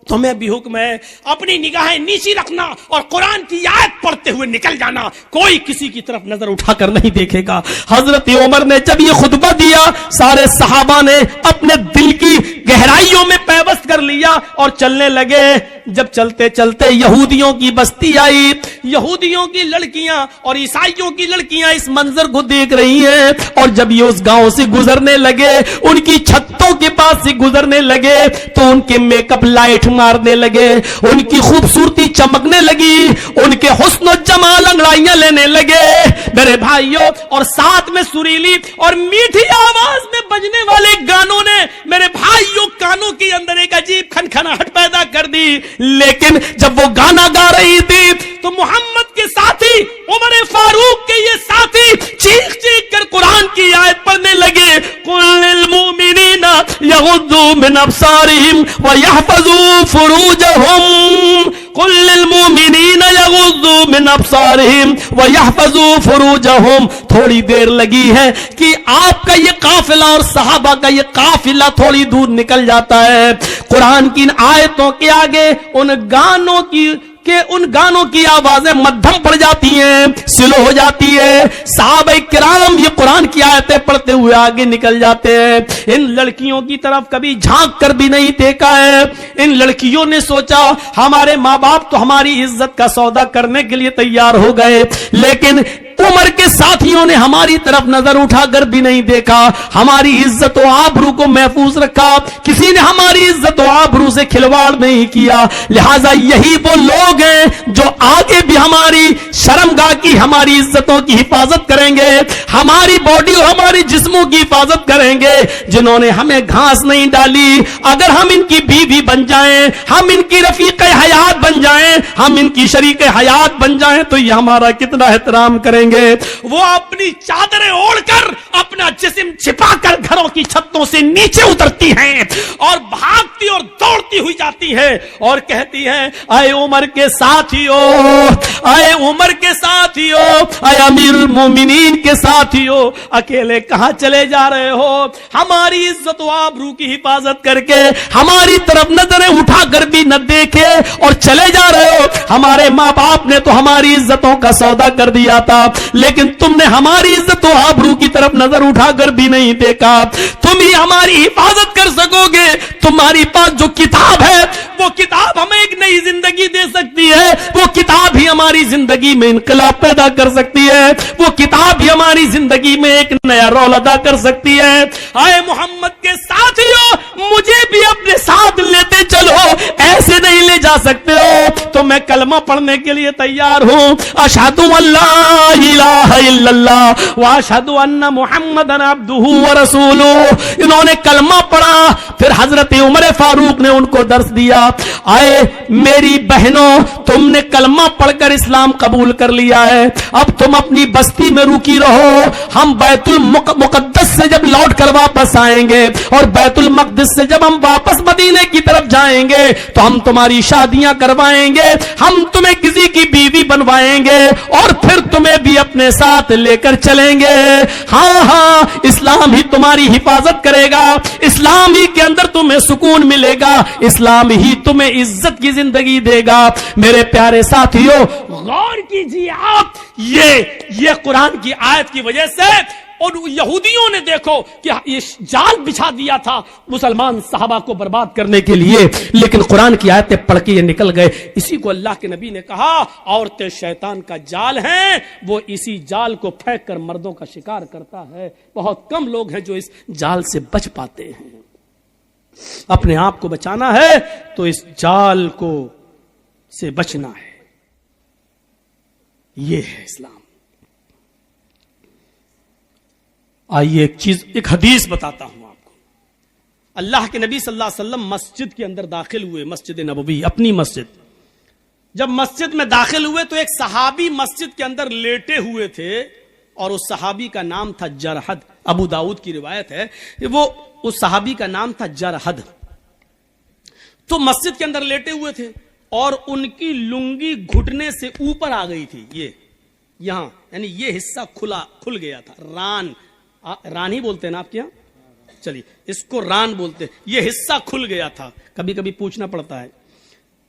تمہیں بھی حکم ہے اپنی نگاہیں نیچی رکھنا اور قرآن کی آیت پڑھتے ہوئے نکل جانا، کوئی کسی کی طرف نظر اٹھا کر نہیں دیکھے گا۔ حضرت عمر نے جب یہ خطبہ دیا، سارے صحابہ نے اپنے دل کی گہرائیوں میں پیوست کر لیا اور چلنے لگے. جب چلتے چلتے یہودیوں کی بستی آئی. یہودیوں کی لڑکیاں اور عیسائیوں کی لڑکیاں اس منظر کو دیکھ رہی ہیں, اور جب یہ اس گاؤں سے گزرنے لگے, ان کی چھتوں کے پاس سے گزرنے لگے, تو ان کے میک اپ لائٹ مارنے لگے, ان کی خوبصورتی چمکنے لگی, ان کے حسن و جمال انگڑائیاں لینے لگے میرے بھائیوں. اور ساتھ میں سریلی اور میٹھی آواز میں بجنے والے گانوں نے میرے بھائیوں کانوں کے اندر ایک عجیب کھنکھناہٹ پیدا کر دی. لیکن جب وہ گانا گا رہی تھی تو محمد کے ساتھی عمر فاروق کے یہ ساتھی چیخ چیخ کر قرآن کی آیت پڑھنے لگے. قل للمؤمنین یغضوا من ابصارہم ویحفظوا فروجہم. قل للمؤمنین یغضوا من ابصارہم ویحفظوا فروجہم. تھوڑی دیر لگی ہے کہ آپ کا یہ قافلہ اور صحابہ کا یہ قافلہ تھوڑی دور نکل جاتا ہے. قرآن کی ان آیتوں کے آگے ان گانوں کی آوازیں مدھم پڑ جاتی ہیں, سلو ہو جاتی ہے. صحابہ کرام یہ قرآن کی آیتیں پڑھتے ہوئے آگے نکل جاتے ہیں. ان لڑکیوں کی طرف کبھی جھانک کر بھی نہیں دیکھا ہے. ان لڑکیوں نے سوچا ہمارے ماں باپ تو ہماری عزت کا سودا کرنے کے لیے تیار ہو گئے, لیکن عمر کے ساتھیوں نے ہماری طرف نظر اٹھا کر بھی نہیں دیکھا, ہماری عزت و آبرو کو محفوظ رکھا, کسی نے ہماری عزت و آبرو سے کھلواڑ نہیں کیا. لہذا یہی وہ لوگ ہیں جو آگے بھی ہماری شرمگاہ کی, ہماری عزتوں کی حفاظت کریں گے, ہماری باڈی اور ہماری جسموں کی حفاظت کریں گے, جنہوں نے ہمیں گھاس نہیں ڈالی. اگر ہم ان کی بیوی بن جائیں, ہم ان کی رفیق حیات بن جائیں, ہم ان کی شریک حیات بن جائیں, تو یہ ہمارا کتنا احترام کریں گے. وہ اپنی چادریں اوڑھ کر اپنا جسم چھپا کر گھروں کی چھتوں سے نیچے اترتی ہیں اور بھاگتی اور دوڑتی ہوئی جاتی ہے اور کہتی ہیں اے عمر کے ساتھیو, اے عمر کے ساتھیو, اے امیر المومنین کے ساتھیو, اکیلے کہاں چلے جا رہے ہو؟ ہماری عزت و آبرو کی حفاظت کر کے ہماری طرف نظریں اٹھا کر بھی نہ دیکھے اور چلے جا رہے ہو. ہمارے ماں باپ نے تو ہماری عزتوں کا سودا کر دیا تھا, لیکن تم نے ہماری عزت و آبرو کی طرف نظر اٹھا کر بھی نہیں دیکھا. تم ہی ہماری حفاظت کر سکو گے. تمہاری پاس جو کتاب ہے وہ کتاب ہمیں ایک نئی زندگی دے سکتی ہے, وہ کتاب ہی ہماری زندگی میں انقلاب پیدا کر سکتی ہے, وہ کتاب ہی ہماری زندگی میں ایک نیا رول ادا کر سکتی ہے. اے محمد کے ساتھیو, مجھے بھی اپنے ساتھ لیتے چلو, ایسے نہیں لے جا سکتے ہو تو میں کلمہ پڑھنے کے لیے تیار ہوں. اشہد ان لا الہ الا اللہ واشہد ان محمدن عبدہ ورسولہ. انہوں نے کلمہ پڑھا, پھر حضرت عمر فاروق نے ان کو درس دیا. آئے میری بہنوں, تم نے کلمہ پڑھ کر اسلام قبول کر لیا ہے, اب تم اپنی بستی میں رکی رہو. ہم بیت المقدس سے جب لوٹ کر واپس آئیں گے اور بیت المقدس سے جب ہم واپس مدینے کی طرف جائیں گے تو ہم تمہاری شادیاں کروائیں گے, ہم تمہیں کسی کی بیوی بنوائیں گے اور پھر تمہیں بھی اپنے ساتھ لے کر چلیں گے. ہاں ہاں, اسلام ہی تمہاری حفاظت کرے گا, اسلام ہی کے اندر تمہیں سکون ملے گا, اسلام ہی تمہیں عزت کی زندگی دے گا. میرے پیارے ساتھیوں, غور کیجیے آپ, یہ قرآن کی آیت کی وجہ سے اور یہودیوں نے دیکھو کہ یہ جال بچھا دیا تھا مسلمان صحابہ کو برباد کرنے کے لیے, لیکن قرآن کی آیتیں پڑھ کے یہ نکل گئے. اسی کو اللہ کے نبی نے کہا عورتیں شیطان کا جال ہیں, وہ اسی جال کو پھینک کر مردوں کا شکار کرتا ہے. بہت کم لوگ ہیں جو اس جال سے بچ پاتے ہیں. اپنے آپ کو بچانا ہے تو اس جال کو سے بچنا ہے. یہ ہے اسلام. آئیے ایک حدیث بتاتا ہوں آپ کو. اللہ کے نبی صلی اللہ علیہ وسلم مسجد کے اندر داخل ہوئے, مسجد نبوی, اپنی مسجد. جب مسجد میں داخل ہوئے تو ایک صحابی مسجد کے اندر لیٹے ہوئے تھے اور اس صحابی کا نام تھا جرحد. ابو داؤد کی روایت ہے, وہ اس صحابی کا نام تھا جرحد. تو مسجد کے اندر لیٹے ہوئے تھے اور ان کی لنگی گھٹنے سے اوپر آ گئی تھی. یہ یہاں یعنی یہ حصہ کھل گیا تھا. ران ہی بولتے ہیں نا آپ کے یہاں, چلیے اس کو ران بولتے ہیں. یہ حصہ کھل گیا تھا. کبھی کبھی پوچھنا پڑتا ہے,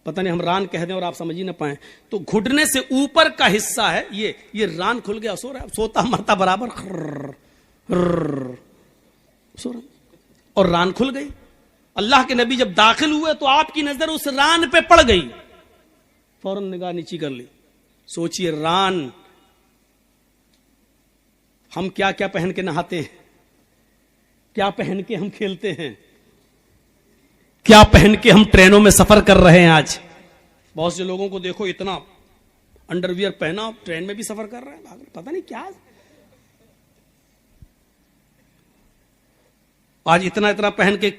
پتہ نہیں ہم ران کہہ دیں اور آپ سمجھ ہی نہ پائیں. تو گھٹنے سے اوپر کا حصہ ہے یہ ران کھل گیا. سو رہا ہے, سوتا مرتا برابر سو رہا, اور ران کھل گئی. اللہ کے نبی جب داخل ہوئے تو آپ کی نظر اس ران پہ پڑ گئی, فوراً نگاہ نیچی کر لی. سوچئے ران, ہم کیا کیا پہن کے نہاتے ہیں, کیا پہن کے ہم کھیلتے ہیں, کیا پہن کے ہم ٹرینوں میں سفر کر رہے ہیں. آج بہت سے لوگوں کو دیکھو اتنا انڈر ویئر پہنا ٹرین میں بھی سفر کر رہے ہیں, پتہ نہیں کیا. آج اتنا پہن کے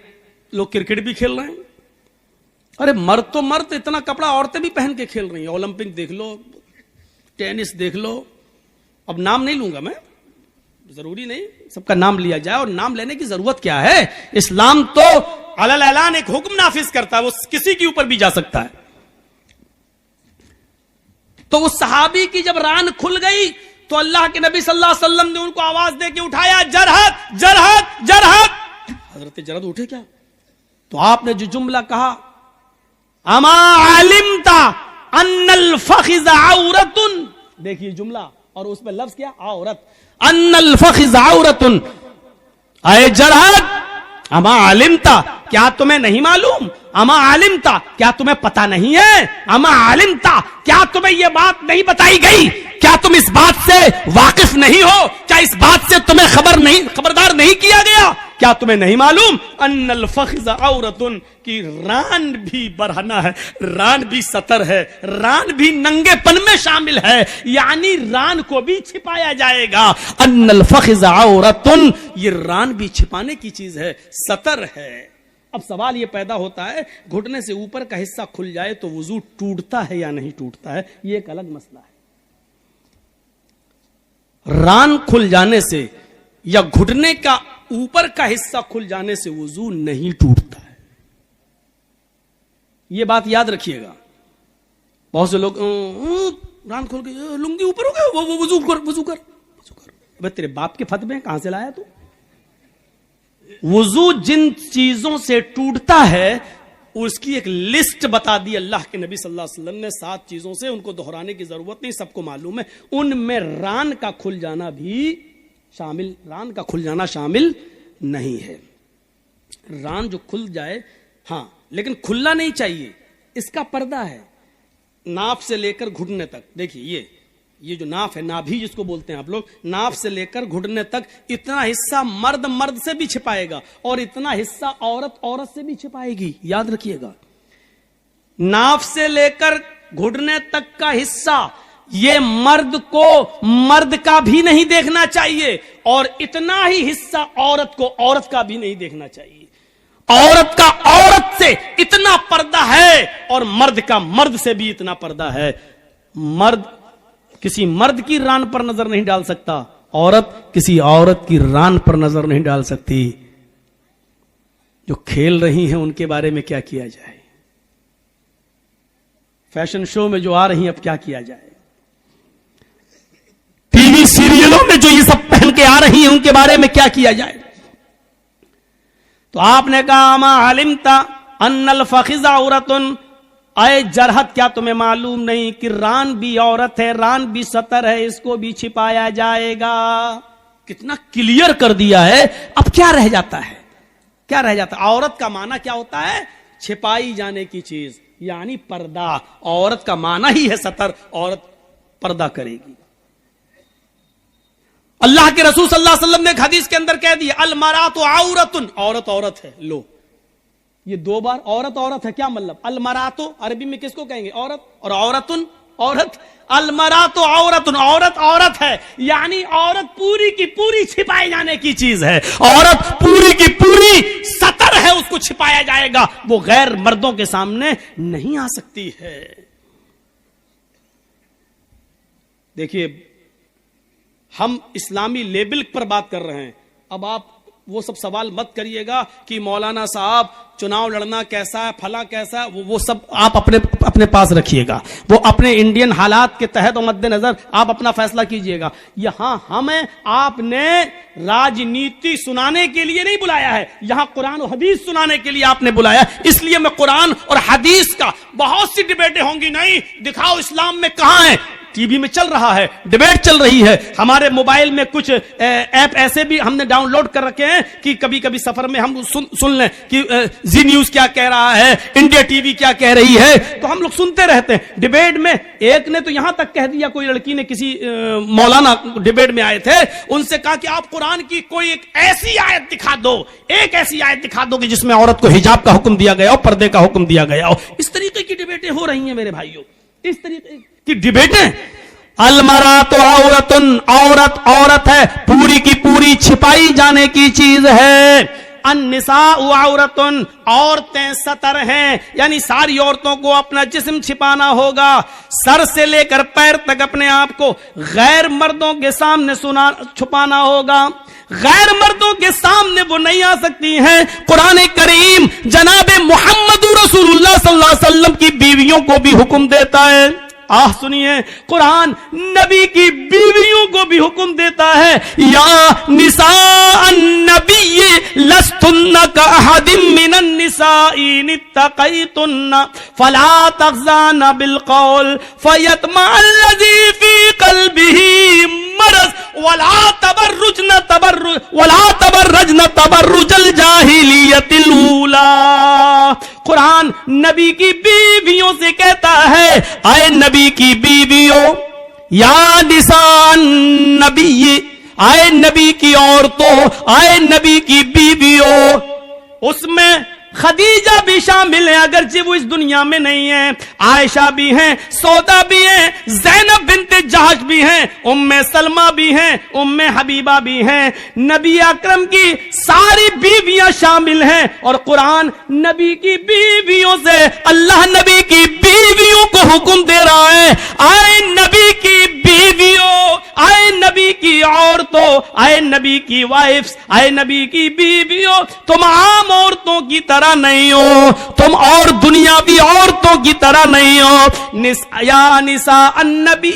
لوگ کرکٹ بھی کھیل رہے ہیں. ارے مرد تو مرد, اتنا کپڑا عورتیں بھی پہن کے کھیل رہی ہیں. اولمپک دیکھ لو, ٹینس دیکھ لو. اب نام نہیں لوں گا میں, ضروری نہیں سب کا نام لیا جائے, اور نام لینے کی ضرورت کیا ہے. اسلام تو علی اعلان ایک حکم نافذ کرتا ہے, وہ کسی کے اوپر بھی جا سکتا ہے. تو اس صحابی کی جب ران کھل گئی تو اللہ کے نبی صلی اللہ علیہ وسلم نے ان کو آواز دے کے اٹھایا, جرحت جرحت جرحت. حضرت جرحت اٹھے کیا, تو آپ نے جو جملہ کہا, اما علمت ان الفخذ عورت, دیکھیے جملہ اور اس پہ لفظ کیا, عورت. ان الفخذ عورت, اے جرحت اما علمت, کیا تمہیں نہیں معلوم, اما علمت کیا تمہیں پتا نہیں ہے, اما علمت کیا تمہیں یہ بات نہیں بتائی گئی, کیا تم اس بات سے واقف نہیں ہو, کیا اس بات سے تمہیں خبردار نہیں کیا گیا, کیا تمہیں نہیں معلوم ان الفخذ عورت, کی ران بھی برہنہ ہے, ران بھی ستر ہے, ران بھی ننگے پن میں شامل ہے, یعنی ران کو بھی چھپایا جائے گا. ان الفخذ عورت, یہ ران بھی چھپانے کی چیز ہے, ستر ہے. اب سوال یہ پیدا ہوتا ہے, گھٹنے سے اوپر کا حصہ کھل جائے تو وضو ٹوٹتا ہے یا نہیں ٹوٹتا ہے, یہ ایک الگ مسئلہ ہے. ران کھل جانے سے یا گھٹنے کا اوپر کا حصہ کھل جانے سے وضو نہیں ٹوٹتا ہے, یہ بات یاد رکھیے گا. بہت سے لوگ ران کھول کے لنگی اوپر ہو گیا, وہ وضو کر وضو کر وضو کر. ابے تیرے باپ کے فتوے کہاں سے لایا تو؟ وضو جن چیزوں سے ٹوٹتا ہے اس کی ایک لسٹ بتا دی اللہ کے نبی صلی اللہ علیہ وسلم نے, 7 چیزوں سے, ان کو دہرانے کی ضرورت نہیں, سب کو معلوم ہے. ان میں ران کا کھل جانا بھی شامل, ران کا کھل جانا شامل نہیں ہے. ران جو کھل جائے ہاں, لیکن کھلنا نہیں چاہیے, اس کا پردہ ہے ناف سے لے کر گھٹنے تک. دیکھیے یہ جو ناف ہے, نابھی جس کو بولتے ہیں آپ لوگ, ناف سے لے کر گھٹنے تک اتنا حصہ مرد سے بھی چھپائے گا اور اتنا حصہ عورت سے بھی چھپائے گی. یاد رکھیے گا, ناف سے لے کر گھٹنے تک کا حصہ یہ مرد کو مرد کا بھی نہیں دیکھنا چاہیے, اور اتنا ہی حصہ عورت کو عورت کا بھی نہیں دیکھنا چاہیے. عورت کا عورت سے اتنا پردہ ہے اور مرد کا مرد سے بھی اتنا پردہ ہے. مرد کسی مرد کی ران پر نظر نہیں ڈال سکتا, عورت کسی عورت کی ران پر نظر نہیں ڈال سکتی. جو کھیل رہی ہیں ان کے بارے میں کیا کیا جائے, فیشن شو میں جو آ رہی ہیں اب کیا کیا جائے, ٹی وی سیریلوں میں جو یہ سب پہن کے آ رہی ہیں ان کے بارے میں کیا کیا جائے. تو آپ نے کہا ما علمت ان الفخذ عورت, اے جرحت کیا تمہیں معلوم نہیں کہ ران بھی عورت ہے, ران بھی ستر ہے, اس کو بھی چھپایا جائے گا. کتنا کلیئر کر دیا ہے. اب کیا رہ جاتا ہے, کیا رہ جاتا ہے؟ عورت کا معنی کیا ہوتا ہے, چھپائی جانے کی چیز, یعنی پردہ. عورت کا معنی ہی ہے ستر, عورت پردہ کرے گی. اللہ کے رسول صلی اللہ علیہ وسلم نے ایک حدیث کے اندر کہہ دیا, المرأۃ عورۃ, عورت عورت ہے. لو یہ 2 بار عورت ہے, کیا مطلب؟ المرأۃ عربی میں کس کو کہیں گے, عورت, اور عورتن عورت. المرأۃ عورت, عورت عورت ہے, یعنی عورت پوری کی پوری چھپائے جانے کی چیز ہے. عورت پوری کی پوری ستر ہے, اس کو چھپایا جائے گا, وہ غیر مردوں کے سامنے نہیں آ سکتی ہے. دیکھیے ہم اسلامی لیبل پر بات کر رہے ہیں. اب آپ وہ سب سوال مت کریے گا کہ مولانا صاحب چناؤ لڑنا کیسا ہے, پھلا کیسا ہے, وہ سب آپ اپنے پاس رکھیے گا. وہ اپنے انڈین حالات کے تحت و مد نظر آپ اپنا فیصلہ کیجئے گا. یہاں ہمیں آپ نے راجنیتی سنانے کے لیے نہیں بلایا ہے, یہاں قرآن و حدیث سنانے کے لیے آپ نے بلایا. اس لیے میں قرآن اور حدیث کا, بہت سی ڈبیٹیں ہوں گی, نہیں دکھاؤ اسلام میں کہاں ہے, ٹی وی میں چل رہا ہے, ڈیبیٹ چل رہی ہے, ہمارے موبائل میں کچھ ایپ ایسے بھی ہم نے ڈاؤن لوڈ کر رکھے ہیں کہ کبھی کبھی سفر میں ہم سن لیں کہ زی نیوز کیا کہہ رہا ہے, انڈیا ٹی وی کیا کہہ رہی ہے, تو ہم لوگ سنتے رہتے ہیں. ڈیبیٹ میں ایک نے تو یہاں تک کہہ دیا, کوئی لڑکی نے کسی مولانا ڈیبیٹ میں آئے تھے, ان سے کہا کہ آپ قرآن کی کوئی ایک ایسی آیت دکھا دو, ایک ایسی آیت دکھا دو کہ جس میں عورت کو حجاب کا حکم دیا گیا ہو, پردے کا حکم دیا گیا ہو. اس طریقے کی ڈیبیٹیں ہو رہی ہیں میرے بھائیوں, اس طریقے کی ڈیبیٹیں. المرأۃ عورۃ, عورت عورت ہے, پوری کی پوری چھپائی جانے کی چیز ہے. النساء عورۃ, عورتیں ستر ہیں, یعنی ساری عورتوں کو اپنا جسم چھپانا ہوگا, سر سے لے کر پیر تک اپنے آپ کو غیر مردوں کے سامنے چھپانا ہوگا. غیر مردوں کے سامنے وہ نہیں آ سکتی ہیں. قرآن کریم جناب محمد رسول اللہ صلی اللہ علیہ وسلم کی بیویوں کو بھی حکم دیتا ہے. سنیے, قرآن نبی کی بیویوں کو بھی حکم دیتا ہے, یا نساء النبی لستن کاحد من النساء ان اتقیتن فلا تخضعن بالقول فیطمع الذی فی قلبہ مرض ولا تبرجن تبرج الجاہلیت الاولی. قرآن نبی کی بیویوں سے کہتا ہے, اے نبی کی بیویوں, یا نساء نبی, آئے نبی کی عورتوں, آئے نبی کی بیویوں. اس میں خدیجہ بھی شامل ہیں, اگرچہ وہ اس دنیا میں نہیں ہیں, عائشہ بھی ہیں, سودا بھی ہیں, زینب بنت جہش بھی ہیں, ام سلمہ بھی ہیں, ام حبیبہ بھی ہیں. نبی اکرم کی ساری بیویاں شامل ہیں. اور قرآن نبی کی بیویوں سے, اللہ نبی کی بیویوں کو حکم دے رہا ہے, آئے نبی کی بیویوں, آئے نبی کی عورتوں, آئے نبی کی وائفز, آئے نبی کی بیویوں, تم عام عورتوں کی طرح نہیں ہو, تم اور دنیاوی عورتوں کی طرح نہیں ہو. یا نساء النبی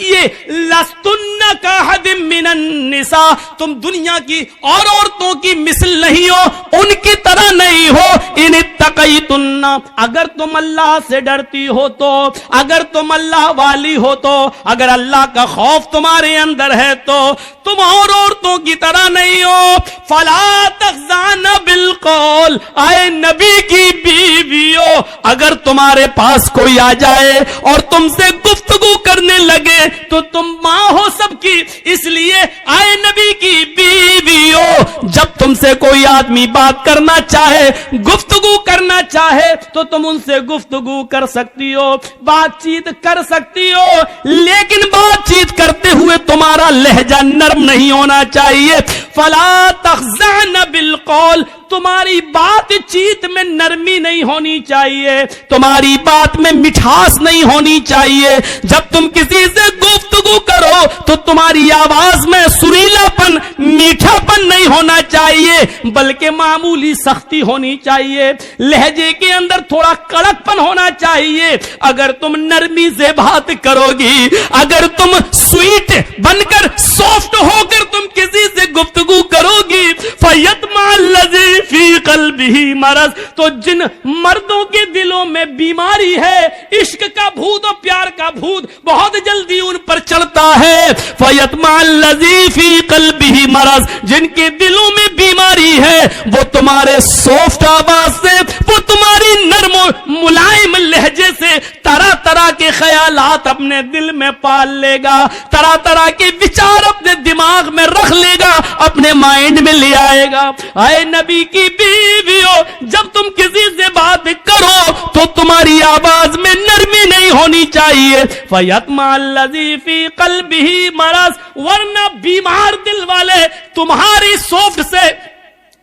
لستن کاحد من النساء, تم دنیا کی اور عورتوں کی مثل نہیں ہو, ان کی طرح نہیں ہو. ان اتقیتن, اگر تم اللہ سے ڈرتی ہو تو, اگر تم اللہ والی ہو تو, اگر اللہ کا خوف تمہارے اندر ہے تو تم اور عورتوں کی طرح نہیں ہو. فلا تخضعن بالقول, آئے نبی کی بیویوں, اگر تمہارے پاس کوئی آ جائے اور تم سے گفتگو کرنے لگے تو تم ماں ہو سب کی, اس لیے آئے نبی کی بیویوں, جب تم سے کوئی آدمی بات کرنا چاہے, گفتگو کرنا چاہے, تو تم ان سے گفتگو کر سکتی ہو, بات چیت کر سکتی ہو, لیکن بات چیت کرتے ہوئے تمہارا لہجہ نرم نہیں ہونا چاہیے. فلا تخضعن بالقول, تمہاری بات چیت میں نرمی نہیں ہونی چاہیے, تمہاری بات میں مٹھاس نہیں ہونی چاہیے. جب تم کسی سے گفتگو کرو تو تمہاری آواز میں سریلا پن, میٹھا پن نہیں ہونا چاہیے, بلکہ معمولی سختی ہونی چاہیے. لہجے کے اندر تھوڑا کڑک پن ہونا چاہیے. اگر تم نرمی سے بات کرو گی, اگر تم سویٹ بن کر, سافٹ ہو کر تم کسی سے گفتگو کرو گی, فیطمع الذی فی قلبہ مرض, تو جن مردوں کے دلوں میں بیماری ہے, عشق کا بھوت اور پیار کا بھوت بہت جلدی ان پر چڑھتا ہے. فیطمع الذی فی قلبہ مرض, جن کے دلوں میں بیماری ہے, وہ تمہارے سافٹ آواز سے, وہ تمہاری نرم و ملائم لہجے سے طرح طرح کے خیالات اپنے دل میں پال لے گا, طرح طرح کے وچار اپنے دماغ میں رکھ لے گا, اپنے مائنڈ میں لے آئے گا. اے نبی کی بیویوں, جب تم کسی سے بات کرو تو تمہاری آواز میں نرمی نہیں ہونی چاہیے. فیطمع الذی فی قلبہ مرض, ورنہ بیمار دل والے تمہاری سافٹ سے,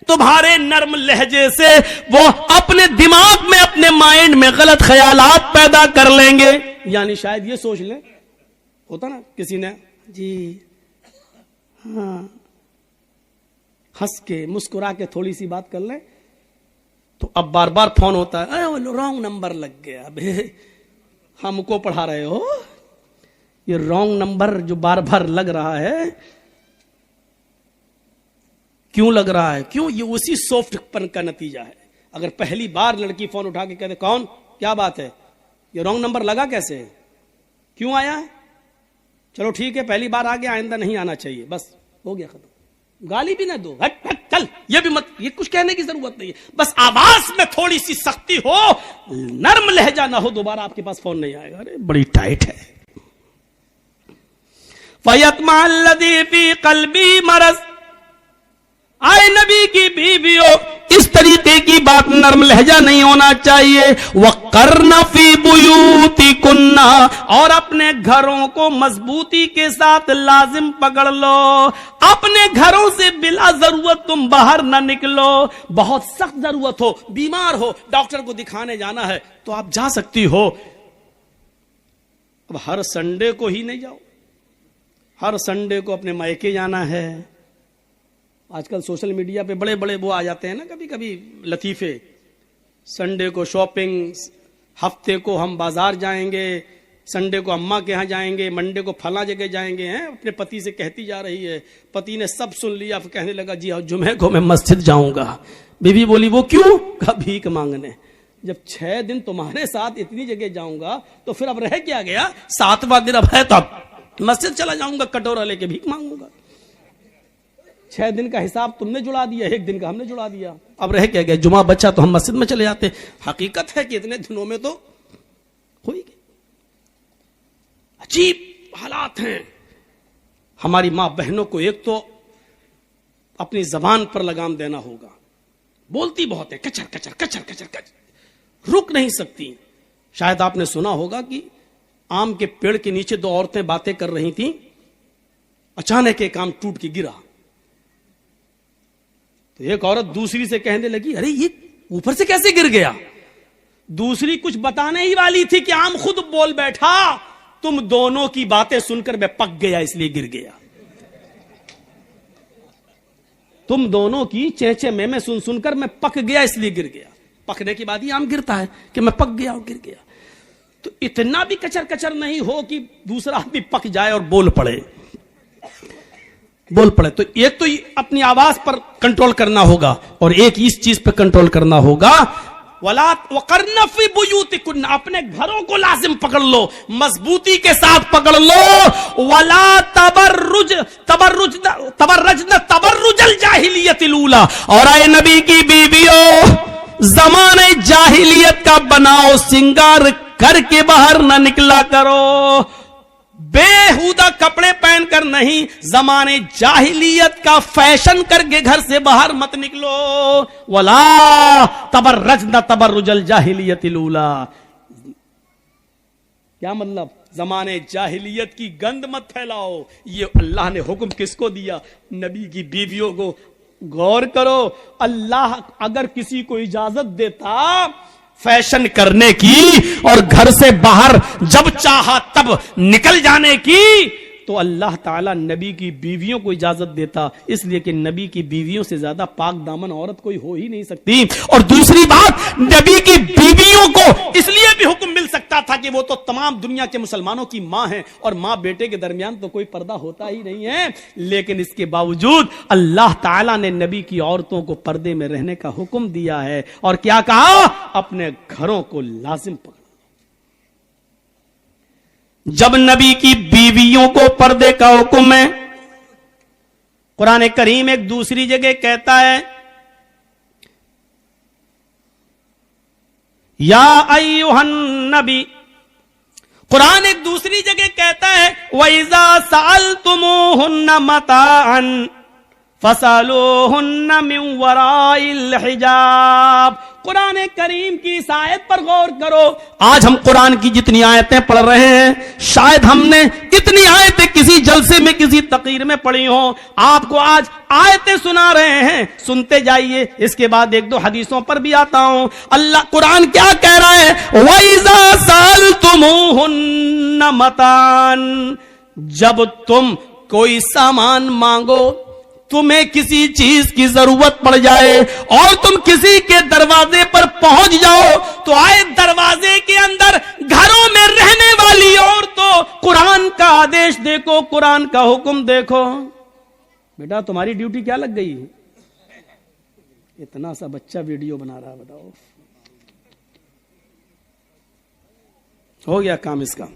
تمہارے نرم لہجے سے وہ اپنے دماغ میں, اپنے مائنڈ میں غلط خیالات پیدا کر لیں گے. یعنی شاید یہ سوچ لیں, ہوتا نا کسی نے جی ہاں ہنس کے مسکرا کے تھوڑی سی بات کر لیں, تو اب بار بار فون ہوتا ہے, رانگ نمبر لگ گیا. اب ہم کو پڑھا رہے ہو, یہ رانگ نمبر جو بار بار لگ رہا ہے, کیوں لگ رہا ہے؟ کیوں؟ یہ اسی سافٹ پن کا نتیجہ ہے. اگر پہلی بار لڑکی فون اٹھا کے کہتے کون, کیا بات ہے, یہ رانگ نمبر لگا کیسے, کیوں آیا ہے, چلو ٹھیک ہے پہلی بار آ گیا آئندہ نہیں آنا چاہیے، بس ہو گیا ختم. گالی بھی نہ دو، ہٹ ہٹ چل، یہ بھی مت، یہ کچھ کہنے کی ضرورت نہیں ہے، بس آواز میں تھوڑی سی سختی ہو، نرم لہجہ نہ ہو، دوبارہ آپ کے پاس فون نہیں آئے گا. ارے بڑی ٹائٹ ہے. فَيَطْمَعَ الَّذِي فِي قَلْبِهِ مَرَضٌ. آئے نبی کی بیویوں، اس طریقے کی بات نرم لہجہ نہیں ہونا چاہیے. وَقَرْنَ فِي بُيُوتِكُنَّ، اور اپنے گھروں کو مضبوطی کے ساتھ لازم پکڑ لو. اپنے گھروں سے بلا ضرورت تم باہر نہ نکلو. بہت سخت ضرورت ہو، بیمار ہو، ڈاکٹر کو دکھانے جانا ہے تو آپ جا سکتی ہو. اب ہر سنڈے کو ہی نہیں جاؤ، ہر سنڈے کو اپنے مائکے جانا ہے. آج کل سوشل میڈیا پہ بڑے بڑے وہ آ جاتے ہیں نا کبھی کبھی لطیفے، سنڈے کو شاپنگ، ہفتے کو ہم بازار جائیں گے، سنڈے کو اماں کے ہاں جائیں گے، منڈے کو فلاں جگہ جائیں گے. ہیں اپنے پتی سے کہتی جا رہی ہے، پتی نے سب سن لیا، پھر کہنے لگا جی ہاں جمعے کو میں مسجد جاؤں گا. بیوی بولی وہ کیوں؟ کہا بھیک مانگنے. جب 6 دن تمہارے ساتھ اتنی جگہ جاؤں گا تو پھر اب رہ کیا گیا؟ 7واں دن اب ہے تو اب مسجد چلا جاؤں گا، کٹورا لے کے بھیک مانگوں گا. 6 دن کا حساب تم نے جڑا دیا، 1 دن کا ہم نے جڑا دیا. اب رہ کیا گیا؟ جمعہ بچا تو ہم مسجد میں چلے جاتے. حقیقت ہے کہ اتنے دنوں میں تو ہوئی گئی. عجیب حالات ہیں. ہماری ماں بہنوں کو ایک تو اپنی زبان پر لگام دینا ہوگا. بولتی بہت ہے، کچر کچر کچر کچر کچر، رک نہیں سکتی. شاید آپ نے سنا ہوگا کہ آم کے پیڑ کے نیچے 2 عورتیں باتیں کر رہی تھیں، اچانک ایک آم ٹوٹ کے گرا. تو ایک عورت دوسری سے کہنے لگی ارے یہ اوپر سے کیسے گر گیا؟ دوسری کچھ بتانے ہی والی تھی کہ آم خود بول بیٹھا، تم دونوں کی باتیں سن کر میں پک گیا اس لیے گر گیا. تم دونوں کی چہچے میں سن کر میں پک گیا اس لیے گر گیا. پکنے کے بعد ہی آم گرتا ہے کہ میں پک گیا اور گر گیا. تو اتنا بھی کچر کچر نہیں ہو کہ دوسرا آدمی پک جائے اور بول پڑے. تو ایک تو اپنی آواز پر کنٹرول کرنا ہوگا، اور ایک اس چیز پہ کنٹرول کرنا ہوگا وَقَرْنَ فِي بُيُوتِكُنَّ، اپنے گھروں کو لازم پکڑ لو، مضبوطی کے ساتھ پکڑ لو. وَلَا تَبَرَّجْنَ تَبَرُّجَ الْجَاهِلِيَّةِ الْأُولَى، اور اے نبی کی بیویوں زمانے جاہلیت کا بناؤ سنگار کر کے باہر نہ نکلا کرو. بےہودہ کپڑے پہن کر نہیں، زمانے جاہلیت کا فیشن کر کے گھر سے باہر مت نکلو. وَلَا تَبَرَّجْنَ تَبَرُّجَ الْجَاهِلِيَّةِ الْأُولَى، کیا مطلب؟ زمانے جاہلیت کی گند مت پھیلاؤ. یہ اللہ نے حکم کس کو دیا؟ نبی کی بیویوں کو. غور کرو، اللہ اگر کسی کو اجازت دیتا فیشن کرنے کی اور گھر سے باہر جب چاہا تب نکل جانے کی، تو اللہ تعالیٰ نبی کی بیویوں کو اجازت دیتا، اس لیے کہ نبی کی بیویوں سے زیادہ پاک دامن عورت کوئی ہو ہی نہیں سکتی. اور دوسری بات، نبی کی بیویوں کو اس لیے بھی حکم مل سکتا تھا کہ وہ تو تمام دنیا کے مسلمانوں کی ماں ہیں، اور ماں بیٹے کے درمیان تو کوئی پردہ ہوتا ہی نہیں ہے. لیکن اس کے باوجود اللہ تعالیٰ نے نبی کی عورتوں کو پردے میں رہنے کا حکم دیا ہے، اور کیا کہا؟ اپنے گھروں کو لازم پکڑ. جب نبی کی بیویوں کو پردے کا حکم ہے، قرآن کریم ایک دوسری جگہ کہتا ہے یا ایھا النبی، قرآن ایک دوسری جگہ کہتا ہے وَإِذَا سَأَلْتُمُوهُنَّ مَتَاعًا فَاسْأَلُوهُنَّ مِنْ وَرَاءِ الْحِجَابِ. قرآن کریم کی اس آیت پر غور کرو. آج ہم قرآن کی جتنی آیتیں پڑھ رہے ہیں، شاید ہم نے اتنی آیتیں کسی جلسے میں کسی تقریر میں پڑھی ہوں. آپ کو آج آیتیں سنا رہے ہیں، سنتے جائیے، اس کے بعد 1-2 حدیثوں پر بھی آتا ہوں. اللہ قرآن کیا کہہ رہا ہے؟ وَإِذَا سَأَلْتُمُوهُنَّ مَتَاعًا، جب تم کوئی سامان مانگو، تمہیں کسی چیز کی ضرورت پڑ جائے اور تم کسی کے دروازے پر پہنچ جاؤ، تو آئے دروازے کے اندر گھروں میں رہنے والی عورتوں، قرآن کا آدیش دیکھو، قرآن کا حکم دیکھو. بیٹا تمہاری ڈیوٹی کیا لگ گئی؟ اتنا سا بچہ ویڈیو بنا رہا ہے، بتاؤ ہو گیا کام اس کا.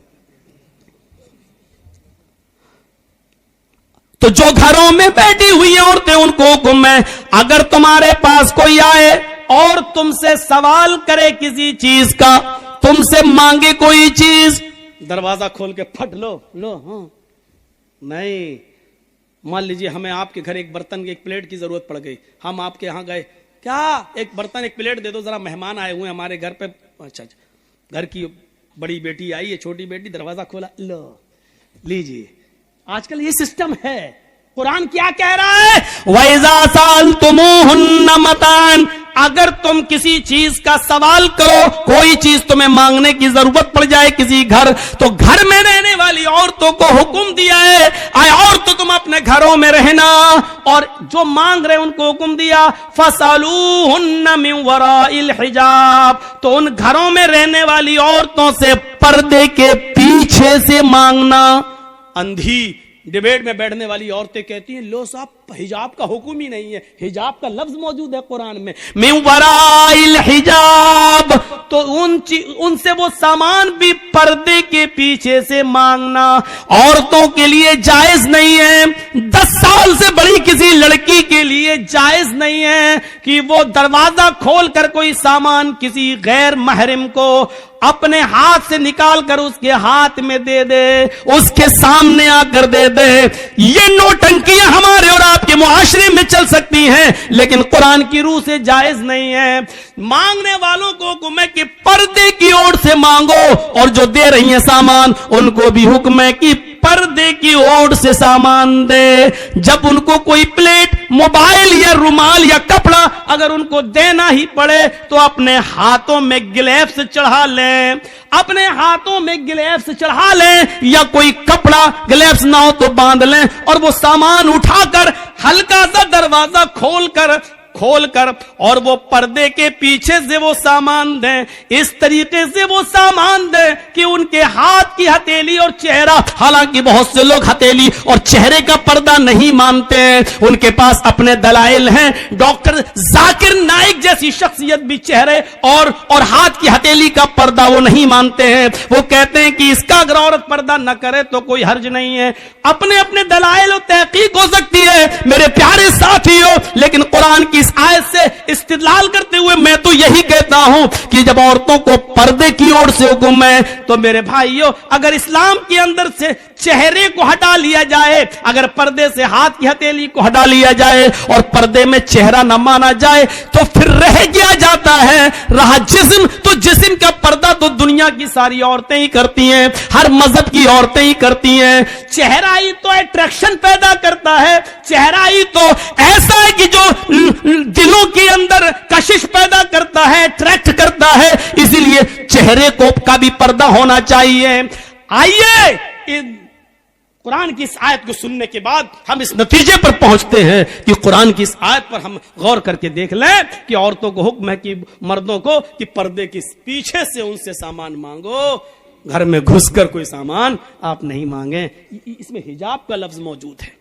تو جو گھروں میں بیٹھی ہوئی عورتیں ان کو حکم ہے اگر تمہارے پاس کوئی آئے اور تم سے سوال کرے کسی چیز کا, تم سے مانگے کوئی چیز, دروازہ کھول کے پھٹ لو ہاں نہیں. مان لیجئے ہمیں آپ کے گھر ایک برتن ایک پلیٹ کی ضرورت پڑ گئی, ہم آپ کے ہاں گئے, کیا ایک برتن ایک پلیٹ دے دو ذرا, مہمان آئے ہوئے ہمارے گھر پہ. اچھا گھر کی بڑی بیٹی آئی ہے, چھوٹی بیٹی, دروازہ کھولا, لو لیجیے. آج کل یہ سسٹم ہے. قرآن کیا کہہ رہا ہے, وَإِذَا سَأَلْتُمُوهُنَّ مَتَاعًا, اگر تم کسی چیز کا سوال کرو, کوئی چیز تمہیں مانگنے کی ضرورت پڑ جائے کسی گھر, تو گھر میں رہنے والی عورتوں کو حکم دیا ہے اے عورتوں تم اپنے گھروں میں رہنا, اور جو مانگ رہے ان کو حکم دیا فَاسْأَلُوهُنَّ مِنْ وَرَاءِ الْحِجَابِ, تو ان گھروں میں رہنے والی عورتوں سے پردے کے پیچھے سے مانگنا. اندھی ڈیبیٹ میں بیٹھنے والی عورتیں کہتی ہیں لو صاحب حجاب کا حکم ہی نہیں ہے, حجاب کا لفظ موجود ہے قرآن میں, من وراء الحجاب, تو ان سے وہ سامان بھی پردے کے پیچھے سے مانگنا عورتوں کے لیے جائز نہیں ہے. 10 سال سے بڑی کسی لڑکی کے لیے جائز نہیں ہے کہ وہ دروازہ کھول کر کوئی سامان کسی غیر محرم کو اپنے ہاتھ سے نکال کر اس کے ہاتھ میں دے دے, اس کے سامنے آ کر دے دے. یہ نوٹنکیاں ہمارے اور آپ کے معاشرے میں چل سکتی ہیں لیکن قرآن کی روح سے جائز نہیں ہے. مانگنے والوں کو حکم ہے کہ پردے کی اوٹ سے مانگو, اور جو دے رہی ہیں سامان ان کو بھی حکم ہے کہ پردے کی اوٹ سے سامان دے. جب ان کو کوئی پلیٹ, موبائل یا رومال یا کپڑا اگر ان کو دینا ہی پڑے تو اپنے ہاتھوں میں گلیوز چڑھا لیں, اپنے ہاتھوں میں گلیوز چڑھا لیں, یا کوئی کپڑا گلیوز نہ ہو تو باندھ لیں, اور وہ سامان اٹھا کر ہلکا سا دروازہ کھول کر اور وہ پردے کے پیچھے سے وہ سامان دیں. اس طریقے سے وہ سامان دیں کہ ان کے ہاتھ کی ہتھیلی اور چہرہ, حالانکہ بہت سے لوگ ہتھیلی اور چہرے کا پردہ نہیں مانتے ہیں, ان کے پاس اپنے دلائل ہیں. ڈاکٹر ذاکر نائک جیسی شخصیت بھی چہرے اور ہاتھ کی ہتھیلی کا پردہ وہ نہیں مانتے ہیں. وہ کہتے ہیں کہ اس کا اگر عورت پردہ نہ کرے تو کوئی حرج نہیں ہے. اپنے دلائل و تحقیق ہو سکتی ہے میرے پیارے ساتھیوں, لیکن قرآن کی اس آیت سے استدلال کرتے ہوئے میں تو یہی کہتا ہوں کہ جب عورتوں کو پردے کی اوٹ سے حکم ہے تو میرے بھائیوں, اگر اسلام کے اندر سے چہرے کو ہٹا لیا جائے, اگر پردے سے ہاتھ کی ہتھیلی کو ہٹا لیا جائے اور پردے میں چہرہ نہ مانا جائے تو پھر رہ گیا جاتا ہے رہا جسم. تو جسم کا پردہ تو دنیا کی ساری عورتیں ہی کرتی ہیں, ہر مذہب کی عورتیں ہی کرتی ہیں. چہرہ ہی تو اٹریکشن پیدا کرتا ہے, چہرہ ہی تو ایسا ہے کہ جو دلوں کے اندر کشش پیدا کرتا ہے, اٹریکٹ کرتا ہے, اسی لیے چہرے کو کا بھی پردہ ہونا چاہیے. آئیے قرآن کی اس آیت کو سننے کے بعد ہم اس نتیجے پر پہنچتے ہیں کہ قرآن کی اس آیت پر ہم غور کر کے دیکھ لیں کہ عورتوں کو حکم ہے کہ مردوں کو کہ پردے کے پیچھے سے ان سے سامان مانگو, گھر میں گھس کر کوئی سامان آپ نہیں مانگیں. اس میں حجاب کا لفظ موجود ہے.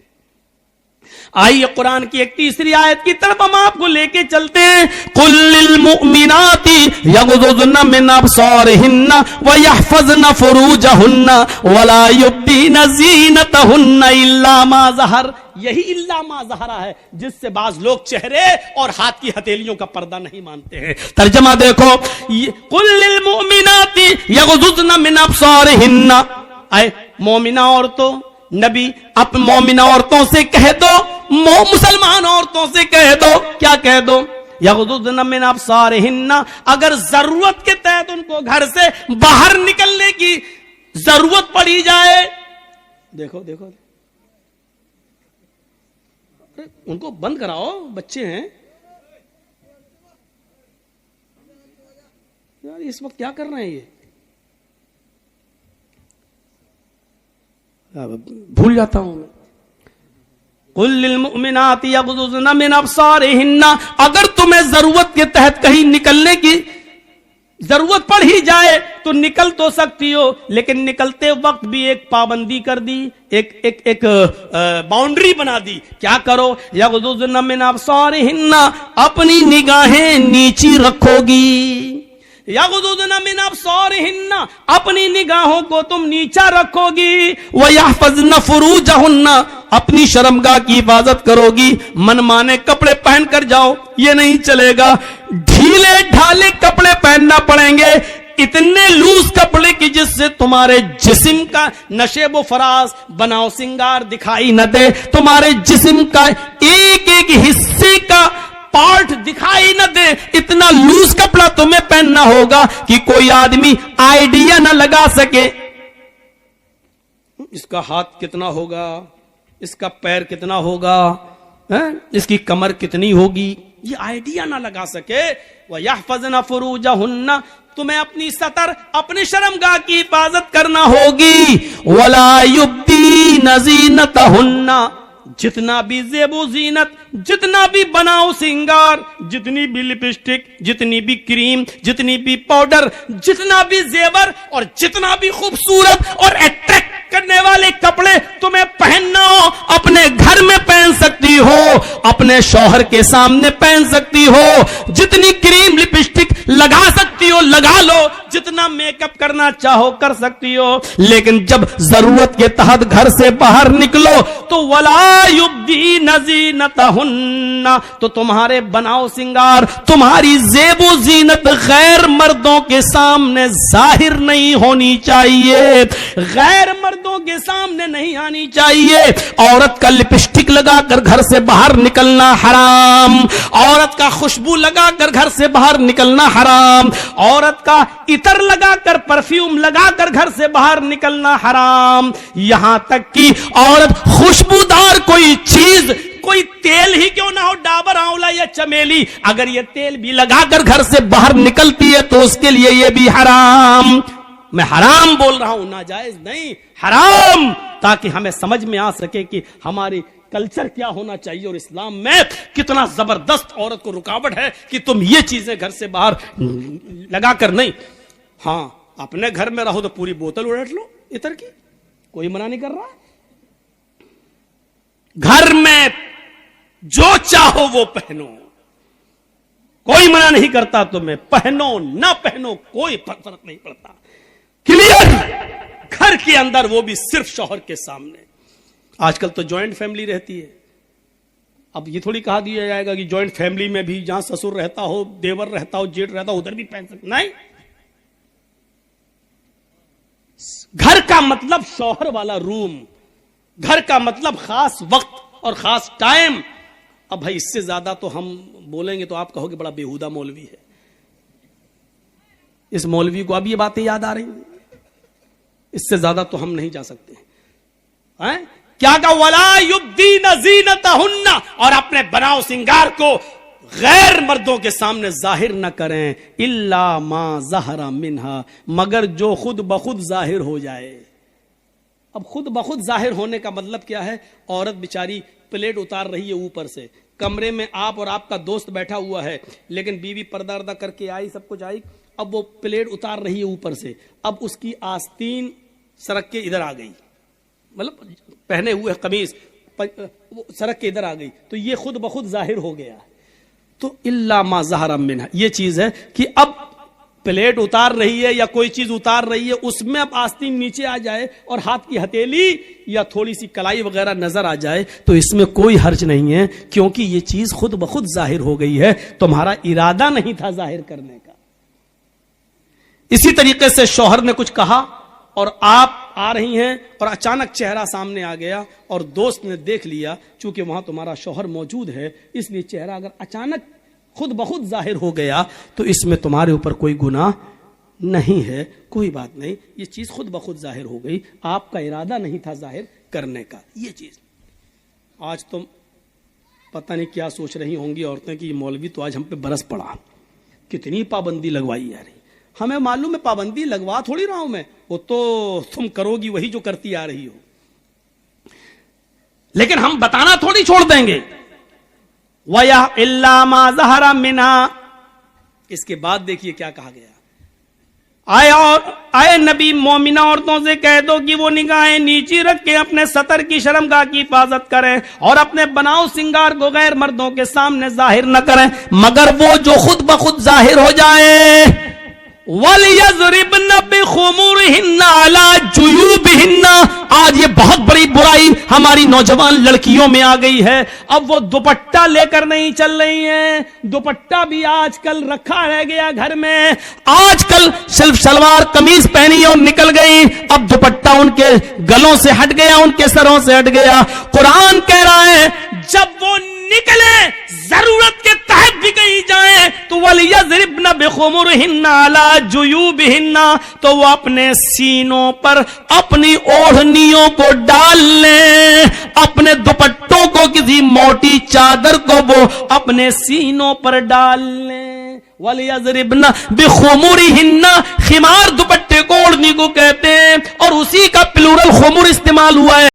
آئیے قرآن کی ایک تیسری آیت کی طرف ہم آپ کو لے کے چلتے ہیں. قل للمؤمنات یغضضن من ابصارهن ويحفظن فروجهن ولا يبدين زینتهن الا ما ظهر. یہی الا ما ظہر ہے جس سے بعض لوگ چہرے اور ہاتھ کی ہتھیلیوں کا پردہ نہیں مانتے ہیں. ترجمہ دیکھو, قل للمؤمنات یغضضن من ابصارهن, اے مومنہ عورتوں, نبی اپ مومنہ عورتوں سے کہہ دو, مسلمان عورتوں سے کہہ دو, کیا کہہ دو, یغضضن من ابصارهن, اگر ضرورت کے تحت ان کو گھر سے باہر نکلنے کی ضرورت پڑی جائے. دیکھو ان کو بند کراؤ, بچے ہیں یار, اس وقت کیا کر رہے ہیں یہ, بھول جاتا ہوں میں. قل للمؤمنات یغضضن من ابصارهن, اگر تمہیں ضرورت کے تحت کہیں نکلنے کی ضرورت پڑ ہی جائے تو نکل تو سکتی ہو, لیکن نکلتے وقت بھی ایک پابندی کر دی, ایک باؤنڈری بنا دی. کیا کرو, یغضضن من ابصارهن, اپنی نگاہیں نیچی رکھو گی. یغضضن من ابصارهن, اپنی نگاہوں کو تم نیچا رکھو گی. وَيَحْفَظْنَ فُرُوجَهُنَّ, اپنی شرمگاہ کی حفاظت کرو گی. من مانے کپڑے پہن کر جاؤ یہ نہیں چلے گا, ڈھیلے ڈھالے کپڑے پہننا پڑیں گے, اتنے لوز کپڑے کی جس سے تمہارے جسم کا نشیب و فراز بناؤ سنگار دکھائی نہ دے, تمہارے جسم کا ایک ایک حصے کا پارٹ دکھائی نہ دے. اتنا لوز کپڑا تمہیں پہننا ہوگا کہ کوئی آدمی آئیڈیا نہ لگا سکے اس کا ہاتھ کتنا ہوگا, اس کا پیر کتنا ہوگا, اس کی کمر کتنی ہوگی, یہ آئیڈیا نہ لگا سکے. وَيَحْفَظْنَ فُرُوجَهُنَّ, تمہیں اپنی ستر اپنی شرمگاہ کی حفاظت کرنا ہوگی. وَلَا يُبْدِينَ زِينَتَهُنَّ, جتنا بھی زیب و زینت, جتنا بھی بناؤ سنگار, جتنی بھی لپسٹک, جتنی بھی کریم, جتنی بھی پاؤڈر, جتنا بھی زیور اور جتنا بھی خوبصورت اور اٹریکٹ کرنے والے کپڑے تمہیں پہننا ہو, اپنے گھر میں پہن سکتی ہو, اپنے شوہر کے سامنے پہن سکتی ہو, جتنی کریم لپسٹک لگا سکتی ہو لگا لو, جتنا میک اپ کرنا چاہو کر سکتی ہو, لیکن جب ضرورت کے تحت گھر سے باہر نکلو تو وَلَا يُبْدِينَ زِينَتَهُنَّ, تو تمہارے بناؤ سنگار, تمہاری زیب و زینت غیر مردوں کے سامنے ظاہر نہیں ہونی چاہیے, غیر مردوں کے سامنے نہیں آنی چاہیے. عورت کا لپسٹک لگا کر گھر سے باہر نکلنا حرام, عورت کا خوشبو لگا کر گھر سے باہر نکلنا حرام, عورت کا عطر لگا کر پرفیوم لگا کر گھر سے باہر نکلنا حرام. یہاں تک کہ عورت خوشبودار کوئی چیز, کوئی تیل ہی کیوں نہ ہو, ڈابر آنولا یا چمیلی, اگر یہ تیل بھی لگا کر گھر سے باہر نکلتی ہے تو اس کے لیے یہ بھی حرام. میں حرام بول رہا ہوں, ناجائز نہیں, حرام, تاکہ ہمیں سمجھ میں آ سکے کہ ہماری کلچر کیا ہونا چاہیے اور اسلام میں کتنا زبردست عورت کو رکاوٹ ہے کہ تم یہ چیزیں گھر سے باہر لگا کر نہیں. ہاں اپنے گھر میں رہو تو پوری بوتل اڑٹ لو عطر کی, کوئی منع نہیں کر رہا. گھر میں جو چاہو وہ پہنو, کوئی منع نہیں کرتا تمہیں, پہنو نہ پہنو کوئی فرق نہیں پڑتا. کلیئر, گھر کے اندر وہ بھی صرف شوہر کے سامنے. آج کل تو جوائنٹ فیملی رہتی ہے, اب یہ تھوڑی کہا دیا جائے گا کہ جوائنٹ فیملی میں بھی جہاں سسر رہتا ہو, دیور رہتا ہو, جیٹ رہتا ہو, ادھر بھی پہن سکتے, نہیں. گھر کا مطلب شوہر والا روم, گھر کا مطلب خاص وقت اور خاص ٹائم. اب بھائی اس سے زیادہ تو ہم بولیں گے تو آپ کہو گے بڑا بیہودہ مولوی ہے. اس مولوی کو اب یہ باتیں یاد آ رہی ہیں, اس سے زیادہ تو ہم نہیں جا سکتے. کیا کہا, وَلَا يُبْدِينَ زِينَتَهُنَّ, اور اپنے بناؤ سنگار کو غیر مردوں کے سامنے ظاہر نہ کریں. إِلَّا مَا ظَهَرَ مِنْهَا, مگر جو خود بخود ظاہر ہو جائے. اب خود بخود ظاہر ہونے کا مطلب کیا ہے, عورت بیچاری پلیٹ اتار رہی ہے اوپر سے, کمرے میں آپ اور آپ کا دوست بیٹھا ہوا ہے, لیکن بیوی پردہ اردہ کر کے آئی, سب کچھ آئی, اب وہ پلیٹ اتار رہی ہے اوپر سے, اب اس کی آستین سرک کے ادھر آ گئی, مطلب پہنے ہوئے قمیص سرک کے ادھر آ گئی, تو یہ خود بخود ظاہر ہو گیا. تو الا ما ظہر منها, یہ چیز ہے کہ اب پلیٹ اتار رہی ہے یا کوئی چیز اتار رہی ہے, اس میں اب آستین نیچے آ جائے اور ہاتھ کی ہتھیلی یا تھوڑی سی کلائی وغیرہ نظر آ جائے تو اس میں کوئی حرج نہیں ہے, کیونکہ یہ چیز خود بخود ظاہر ہو گئی ہے, تمہارا ارادہ نہیں تھا ظاہر کرنے کا. اسی طریقے سے شوہر نے کچھ کہا اور آپ آ رہی ہیں اور اچانک چہرہ سامنے آ گیا اور دوست نے دیکھ لیا, چونکہ وہاں تمہارا شوہر موجود ہے اس لیے چہرہ اگر اچانک خود بخود ظاہر ہو گیا تو اس میں تمہارے اوپر کوئی گناہ نہیں ہے, کوئی بات نہیں, یہ چیز خود بخود ظاہر ہو گئی, آپ کا ارادہ نہیں تھا ظاہر کرنے کا. یہ چیز آج تم پتہ نہیں کیا سوچ رہی ہوں گی عورتیں کہ یہ مولوی تو آج ہم پہ برس پڑا, کتنی پابندی لگوائی جا رہی. ہمیں معلوم ہے پابندی لگوا تھوڑی رہا ہوں میں, وہ تو تم کرو گی وہی جو کرتی آ رہی ہو, لیکن ہم بتانا تھوڑی چھوڑ دیں گے. وَيَا إِلَّا مَا ظَهَرَ مِنْهَا, اس کے بعد دیکھیے کیا کہا گیا. آئے نبی مومنہ عورتوں سے کہہ دو کہ وہ نگاہیں نیچی رکھ کے اپنے ستر کی شرمگاہ کی حفاظت کریں اور اپنے بناؤ سنگار کو غیر مردوں کے سامنے ظاہر نہ کریں, مگر وہ جو خود بخود ظاہر ہو جائے. وَلْيَضْرِبْنَ بِخُمُرِهِنَّ عَلَى جُيُوبِهِنَّ. آج یہ بہت بڑی برائی ہماری نوجوان لڑکیوں میں آ گئی ہے. اب وہ دوپٹہ لے کر نہیں چل رہی ہیں. دوپٹہ بھی آج کل رکھا رہ گیا گھر میں. آج کل صرف شلوار قمیض پہنی اور نکل گئی. اب دوپٹہ ان کے گلوں سے ہٹ گیا, ان کے سروں سے ہٹ گیا. قرآن کہہ رہا ہے جب وہ نکلے, ضرورت کے تحت بھی کہیں جائیں تو وَلْيَضْرِبْنَ بِخُمُرِهِنَّ عَلَى جُيُوبِهِنَّ, تو وہ اپنے سینوں پر اپنی اوڑھنیوں کو ڈال لیں, اپنے دوپٹوں کو کسی موٹی چادر کو وہ اپنے سینوں پر ڈال لیں. وَلْيَضْرِبْنَ بِخُمُرِهِنَّ, خمار دوپٹے کو اوڑھنی کو کہتے ہیں, اور اسی کا پلورل خمر استعمال ہوا ہے.